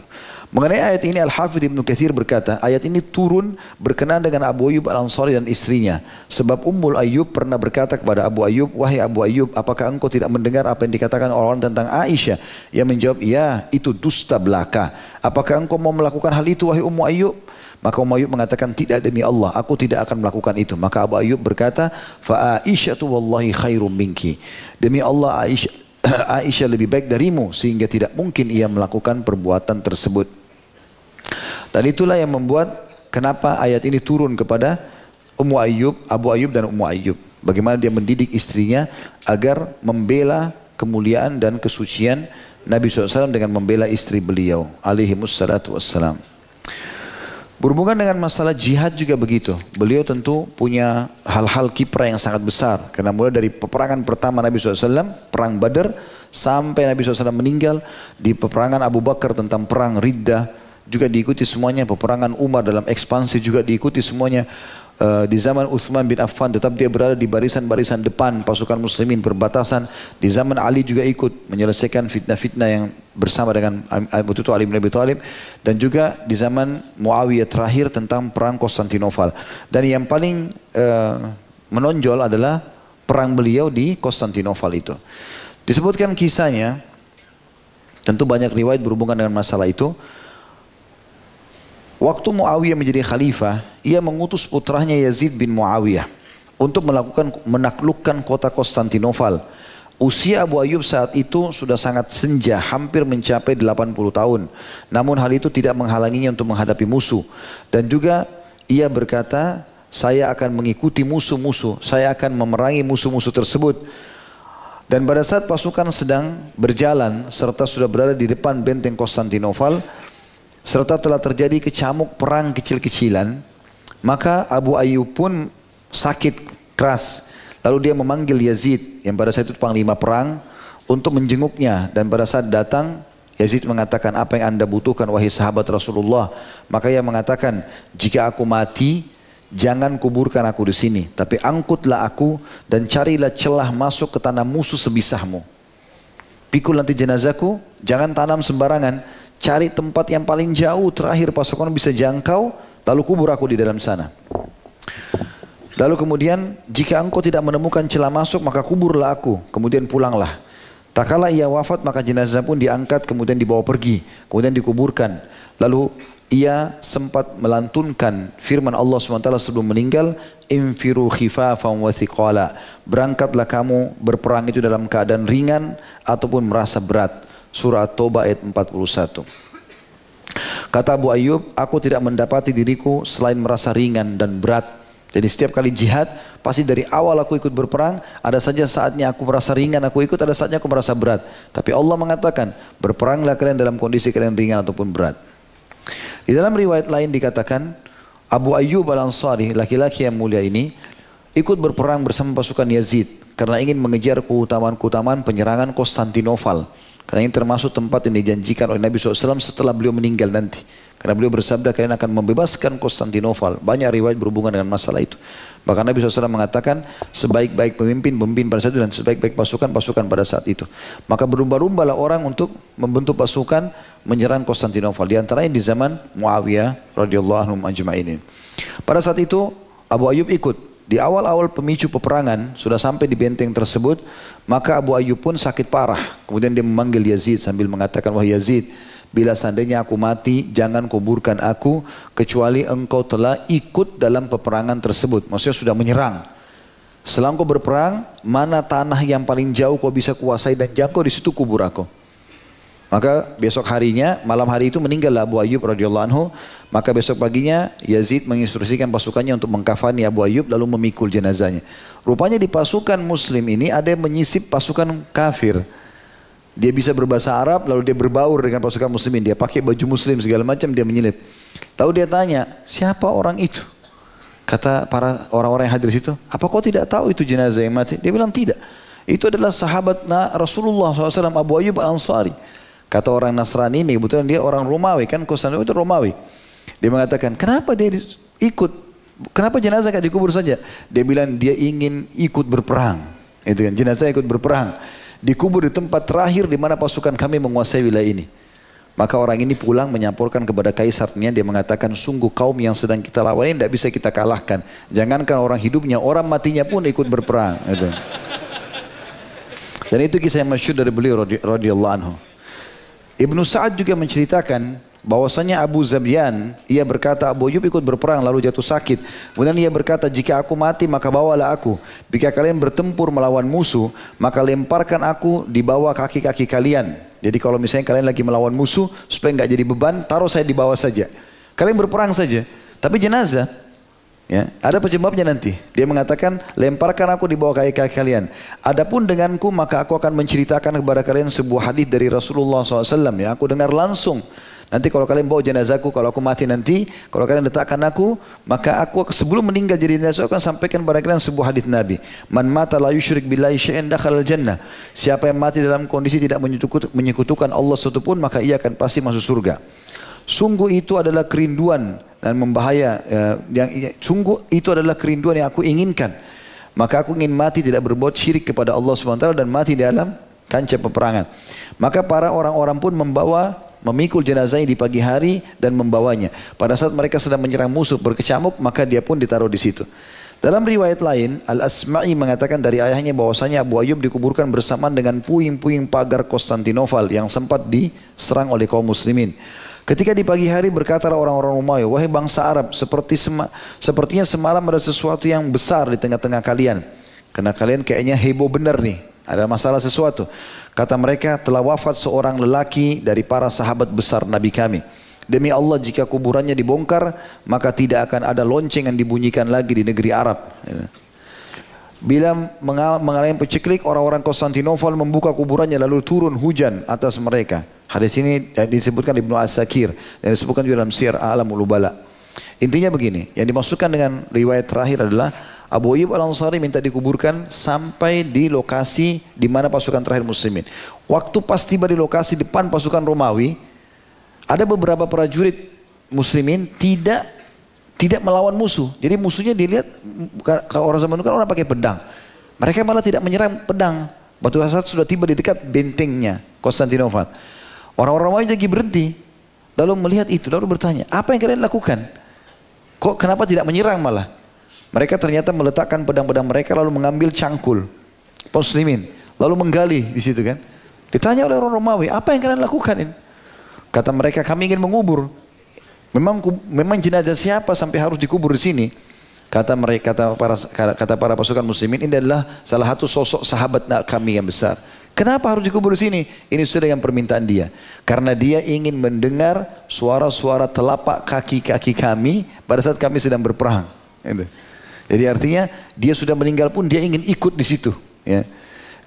Mengenai ayat ini Al-Hafidh Ibnu Katsir berkata, ayat ini turun berkenaan dengan Abu Ayyub Al-Ansari dan istrinya. Sebab Ummul Ayyub pernah berkata kepada Abu Ayyub, wahai Abu Ayyub, apakah engkau tidak mendengar apa yang dikatakan orang-orang tentang Aisyah? Ia menjawab, ya, itu dusta belaka. Apakah engkau mau melakukan hal itu, wahai Ummu Ayyub? Maka Ummu Ayyub mengatakan, tidak demi Allah, aku tidak akan melakukan itu. Maka Abu Ayyub berkata, fa Aisyatu wallahi khairum minki. Demi Allah, Aisyah lebih baik darimu, sehingga tidak mungkin ia melakukan perbuatan tersebut. Dan itulah yang membuat kenapa ayat ini turun kepada Ummu Ayyub, Abu Ayyub dan Ummu Ayyub. Bagaimana dia mendidik istrinya agar membela kemuliaan dan kesucian Nabi SAW dengan membela istri beliau alaihimussalatu wassalam. Berhubungan dengan masalah jihad juga begitu. Beliau tentu punya hal-hal kiprah yang sangat besar. Karena mulai dari peperangan pertama Nabi SAW, perang Badar, sampai Nabi SAW meninggal, di peperangan Abu Bakar tentang perang Riddah, juga diikuti semuanya. Peperangan Umar dalam ekspansi juga diikuti semuanya. Di zaman Uthman bin Affan tetap dia berada di barisan-barisan depan pasukan muslimin perbatasan. Di zaman Ali juga ikut menyelesaikan fitnah-fitnah yang bersama dengan Ali bin Abi Thalib, dan juga di zaman Muawiyah terakhir tentang perang Konstantinopel. Dan yang paling menonjol adalah perang beliau di Konstantinopel itu. Disebutkan kisahnya, tentu banyak riwayat berhubungan dengan masalah itu. Waktu Muawiyah menjadi khalifah, ia mengutus putranya Yazid bin Muawiyah untuk menaklukkan kota Konstantinopel. Usia Abu Ayyub saat itu sudah sangat senja, hampir mencapai 80 tahun. Namun hal itu tidak menghalanginya untuk menghadapi musuh. Dan juga ia berkata, saya akan mengikuti musuh-musuh, saya akan memerangi musuh-musuh tersebut. Dan pada saat pasukan sedang berjalan serta sudah berada di depan benteng Konstantinopel, serta telah terjadi kecamuk perang kecil-kecilan, maka Abu Ayyub pun sakit keras. Lalu dia memanggil Yazid yang pada saat itu panglima perang untuk menjenguknya. Dan pada saat datang, Yazid mengatakan, apa yang anda butuhkan wahai sahabat Rasulullah? Maka ia mengatakan, jika aku mati, jangan kuburkan aku di sini, tapi angkutlah aku dan carilah celah masuk ke tanah musuh sebisahmu. Pikul nanti jenazahku, jangan tanam sembarangan, cari tempat yang paling jauh terakhir pasukan bisa jangkau, lalu kubur aku di dalam sana. Lalu kemudian jika engkau tidak menemukan celah masuk maka kuburlah aku, kemudian pulanglah. Tak kala ia wafat maka jenazah pun diangkat kemudian dibawa pergi, kemudian dikuburkan. Lalu ia sempat melantunkan firman Allah SWT sebelum meninggal, infiru khifafan wa thiqala, berangkatlah kamu berperang itu dalam keadaan ringan ataupun merasa berat. Surah At-Taubah ayat 41. Kata Abu Ayyub, aku tidak mendapati diriku selain merasa ringan dan berat. Jadi setiap kali jihad, pasti dari awal aku ikut berperang, ada saja saatnya aku merasa ringan, aku ikut, ada saatnya aku merasa berat. Tapi Allah mengatakan, berperanglah kalian dalam kondisi kalian ringan ataupun berat. Di dalam riwayat lain dikatakan, Abu Ayyub Al-Ansari, laki-laki yang mulia ini, ikut berperang bersama pasukan Yazid, karena ingin mengejar keutamaan-keutamaan penyerangan Konstantinopel. Karena ini termasuk tempat yang dijanjikan oleh Nabi SAW setelah beliau meninggal nanti. Karena beliau bersabda kalian akan membebaskan Konstantinopel. Banyak riwayat berhubungan dengan masalah itu. Bahkan Nabi SAW mengatakan sebaik-baik pemimpin pada saat itu dan sebaik-baik pasukan pada saat itu. Maka berlumba-lumbalah orang untuk membentuk pasukan menyerang Konstantinopel. Di antaranya di zaman Muawiyah radhiyallahu anhum ajma'in. Pada saat itu Abu Ayyub ikut. Di awal-awal pemicu peperangan sudah sampai di benteng tersebut, maka Abu Ayyub pun sakit parah. Kemudian dia memanggil Yazid sambil mengatakan, wah Yazid, bila seandainya aku mati, jangan kuburkan aku kecuali engkau telah ikut dalam peperangan tersebut. Maksudnya sudah menyerang. Setelah engkau berperang, mana tanah yang paling jauh kau bisa kuasai dan jangkau, di situ kubur aku. Maka besok harinya, malam hari itu meninggallah Abu Ayyub radhiyallahu anhu. Maka besok paginya Yazid menginstruksikan pasukannya untuk mengkafani Abu Ayyub lalu memikul jenazahnya. Rupanya di pasukan muslim ini ada yang menyisip pasukan kafir. Dia bisa berbahasa Arab lalu dia berbaur dengan pasukan muslimin. Dia pakai baju muslim segala macam, dia menyelip. Tahu dia tanya, siapa orang itu? Kata para orang-orang yang hadir di situ, apa kau tidak tahu itu jenazah yang mati? Dia bilang tidak. Itu adalah sahabat Rasulullah SAW Abu Ayyub Al-Ansari. Kata orang Nasrani ini, kebetulan dia orang Romawi, kan Konstantinopel itu Romawi. Dia mengatakan, kenapa dia ikut? Kenapa jenazah gak dikubur saja? Dia bilang dia ingin ikut berperang. Itu kan, jenazah ikut berperang. Dikubur di tempat terakhir di mana pasukan kami menguasai wilayah ini. Maka orang ini pulang menyampaikan kepada kaisarnya, dia mengatakan, sungguh kaum yang sedang kita lawan ini tidak bisa kita kalahkan. Jangankan orang hidupnya, orang matinya pun ikut berperang. Itu. Dan itu kisah yang masyhur dari beliau radhiyallahu anhu. Ibnu Sa'ad juga menceritakan bahwasanya Abu Zabyan, ia berkata Abu Ayyub ikut berperang lalu jatuh sakit. Kemudian ia berkata, jika aku mati maka bawalah aku. Jika kalian bertempur melawan musuh, maka lemparkan aku di bawah kaki-kaki kalian. Jadi kalau misalnya kalian lagi melawan musuh, supaya nggak jadi beban, taruh saya di bawah saja. Kalian berperang saja. Tapi jenazah, ya, ada penyebabnya nanti. Dia mengatakan, lemparkan aku di bawah kaki-kaki kalian. Adapun denganku, maka aku akan menceritakan kepada kalian sebuah hadis dari Rasulullah SAW. Ya, aku dengar langsung. Nanti kalau kalian bawa jenazahku, kalau aku mati nanti, kalau kalian letakkan aku, maka aku sebelum meninggal jadi jenazah akan sampaikan kepada kalian sebuah hadis Nabi. Man mata la yusyrik billahi syai'an dakhala al-jannah. Siapa yang mati dalam kondisi tidak menyekutukan Allah satupun, maka ia akan pasti masuk surga. Sungguh itu adalah kerinduan dan membahaya, sungguh itu adalah kerinduan yang aku inginkan. Maka aku ingin mati tidak berbuat syirik kepada Allah SWT dan mati di dalam kancah peperangan. Maka para orang-orang pun memikul jenazahnya di pagi hari dan membawanya. Pada saat mereka sedang menyerang musuh berkecamuk, maka dia pun ditaruh di situ. Dalam riwayat lain, Al-Asma'i mengatakan dari ayahnya bahwasanya Abu Ayyub dikuburkan bersamaan dengan puing-puing pagar Konstantinopel yang sempat diserang oleh kaum muslimin. Ketika di pagi hari berkatalah orang-orang Romawi, wahai bangsa Arab, sepertinya semalam ada sesuatu yang besar di tengah-tengah kalian. Karena kalian kayaknya heboh benar nih, ada masalah sesuatu. Kata mereka, telah wafat seorang lelaki dari para sahabat besar Nabi kami. Demi Allah, jika kuburannya dibongkar, maka tidak akan ada lonceng yang dibunyikan lagi di negeri Arab. Bila mengalami peceklik, orang-orang Konstantinopel membuka kuburannya lalu turun hujan atas mereka. Hadis ini disebutkan Ibnu As-Sakir dan disebutkan juga dalam Syiar A'lamul Nubala. Intinya begini, yang dimaksudkan dengan riwayat terakhir adalah Abu Ayyub Al-Ansari minta dikuburkan sampai di lokasi di mana pasukan terakhir muslimin. Waktu pas tiba di lokasi depan pasukan Romawi, ada beberapa prajurit muslimin tidak Tidak melawan musuh. Jadi musuhnya dilihat, kalau orang zaman dulu kan orang pakai pedang. Mereka malah tidak menyerang pedang. Batu Asad sudah tiba di dekat bentengnya Konstantinopel. Orang-orang Romawi lagi berhenti. Lalu melihat itu, lalu bertanya, apa yang kalian lakukan? Kok kenapa tidak menyerang malah? Mereka ternyata meletakkan pedang-pedang mereka lalu mengambil cangkul muslimin. Lalu menggali di situ kan. Ditanya oleh orang Romawi, apa yang kalian lakukan ini? Kata mereka, kami ingin mengubur. Memang jenazah siapa sampai harus dikubur di sini? Kata mereka, kata para pasukan muslimin, ini adalah salah satu sosok sahabat kami yang besar. Kenapa harus dikubur di sini? Ini sesuai dengan permintaan dia. Karena dia ingin mendengar suara-suara telapak kaki-kaki kami pada saat kami sedang berperang. Jadi artinya dia sudah meninggal pun dia ingin ikut di situ. Ya.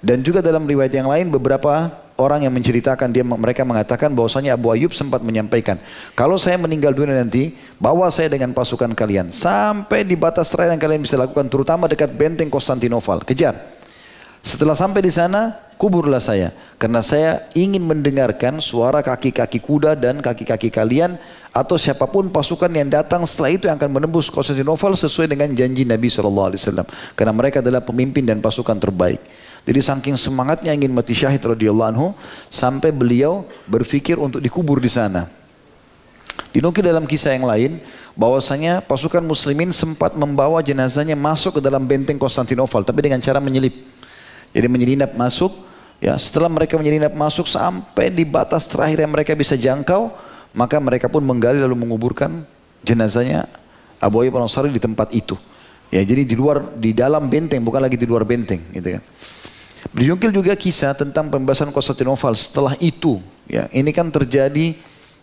Dan juga dalam riwayat yang lain beberapa orang yang menceritakan mereka mengatakan bahwasanya Abu Ayyub sempat menyampaikan, kalau saya meninggal dunia nanti, bawa saya dengan pasukan kalian sampai di batas terakhir yang kalian bisa lakukan, terutama dekat benteng Konstantinopel, kejar. Setelah sampai di sana, kuburlah saya, karena saya ingin mendengarkan suara kaki-kaki kuda dan kaki-kaki kalian atau siapapun pasukan yang datang setelah itu yang akan menembus Konstantinopel sesuai dengan janji Nabi SAW, karena mereka adalah pemimpin dan pasukan terbaik. Jadi saking semangatnya ingin mati syahid radhiyallahu anhu sampai beliau berpikir untuk dikubur di sana. Dinukil dalam kisah yang lain bahwasanya pasukan muslimin sempat membawa jenazahnya masuk ke dalam benteng Konstantinopel tapi dengan cara menyelip. Jadi menyelinap masuk, ya setelah mereka menyelinap masuk sampai di batas terakhir yang mereka bisa jangkau, maka mereka pun menggali lalu menguburkan jenazahnya Abu Ayyub Al-Ansari di tempat itu. Ya jadi di dalam benteng, bukan lagi di luar benteng, gitu kan. Dinukil juga kisah tentang pembebasan Konstantinopel setelah itu. Ya, ini kan terjadi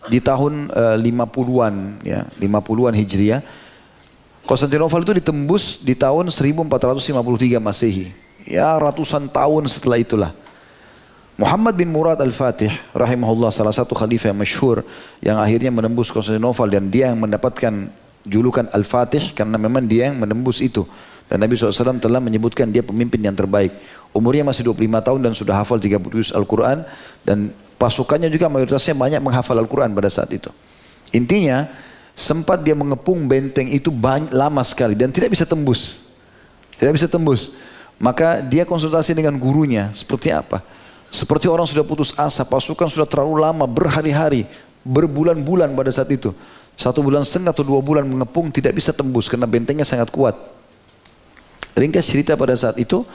di tahun 50-an, ya, 50-an Hijriah. Konstantinopel itu ditembus di tahun 1453 Masehi. Ya, ratusan tahun setelah itulah. Muhammad bin Murad Al-Fatih rahimahullah, salah satu khalifah yang masyhur yang akhirnya menembus Konstantinopel, dan dia yang mendapatkan julukan Al-Fatih karena memang dia yang menembus itu. Dan Nabi SAW telah menyebutkan dia pemimpin yang terbaik. Umurnya masih 25 tahun dan sudah hafal 30 juz Al-Quran. Dan pasukannya juga mayoritasnya banyak menghafal Al-Quran pada saat itu. Intinya, sempat dia mengepung benteng itu lama sekali dan tidak bisa tembus. Tidak bisa tembus. Maka dia konsultasi dengan gurunya, seperti apa? Seperti orang sudah putus asa, pasukan sudah terlalu lama, berhari-hari, berbulan-bulan pada saat itu. 1,5 bulan atau 2 bulan mengepung tidak bisa tembus karena bentengnya sangat kuat. Ringkas cerita pada saat itu,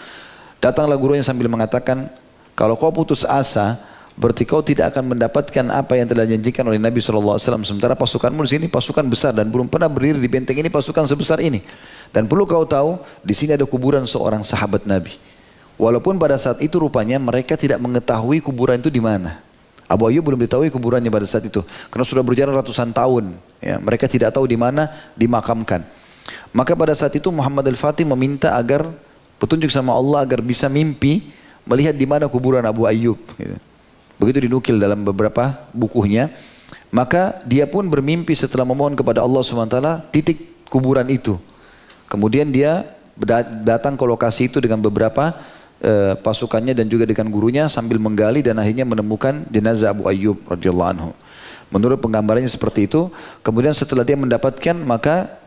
datanglah gurunya sambil mengatakan, kalau kau putus asa, berarti kau tidak akan mendapatkan apa yang telah dijanjikan oleh Nabi SAW. Sementara pasukanmu di sini pasukan besar dan belum pernah berdiri di benteng ini pasukan sebesar ini. Dan perlu kau tahu, di sini ada kuburan seorang sahabat Nabi. Walaupun pada saat itu rupanya mereka tidak mengetahui kuburan itu di mana. Abu Ayyub belum diketahui kuburannya pada saat itu, karena sudah berjalan ratusan tahun. Ya, mereka tidak tahu di mana dimakamkan. Maka pada saat itu Muhammad Al-Fatih meminta agar petunjuk sama Allah agar bisa mimpi melihat di mana kuburan Abu Ayyub. Begitu dinukil dalam beberapa bukunya. Maka dia pun bermimpi setelah memohon kepada Allah SWT titik kuburan itu. Kemudian dia datang ke lokasi itu dengan beberapa pasukannya dan juga dengan gurunya sambil menggali dan akhirnya menemukan jenazah Abu Ayyub radhiyallahu anhu. Menurut penggambarannya seperti itu. Kemudian setelah dia mendapatkan, maka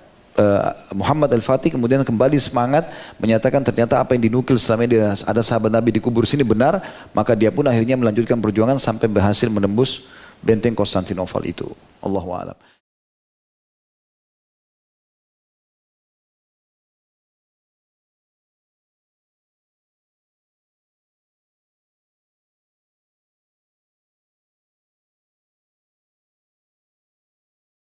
Muhammad Al-Fatih kemudian kembali semangat menyatakan ternyata apa yang dinukil selama ini ada sahabat Nabi dikubur sini benar. Maka dia pun akhirnya melanjutkan perjuangan sampai berhasil menembus benteng Konstantinopel itu. Allahu a'lam.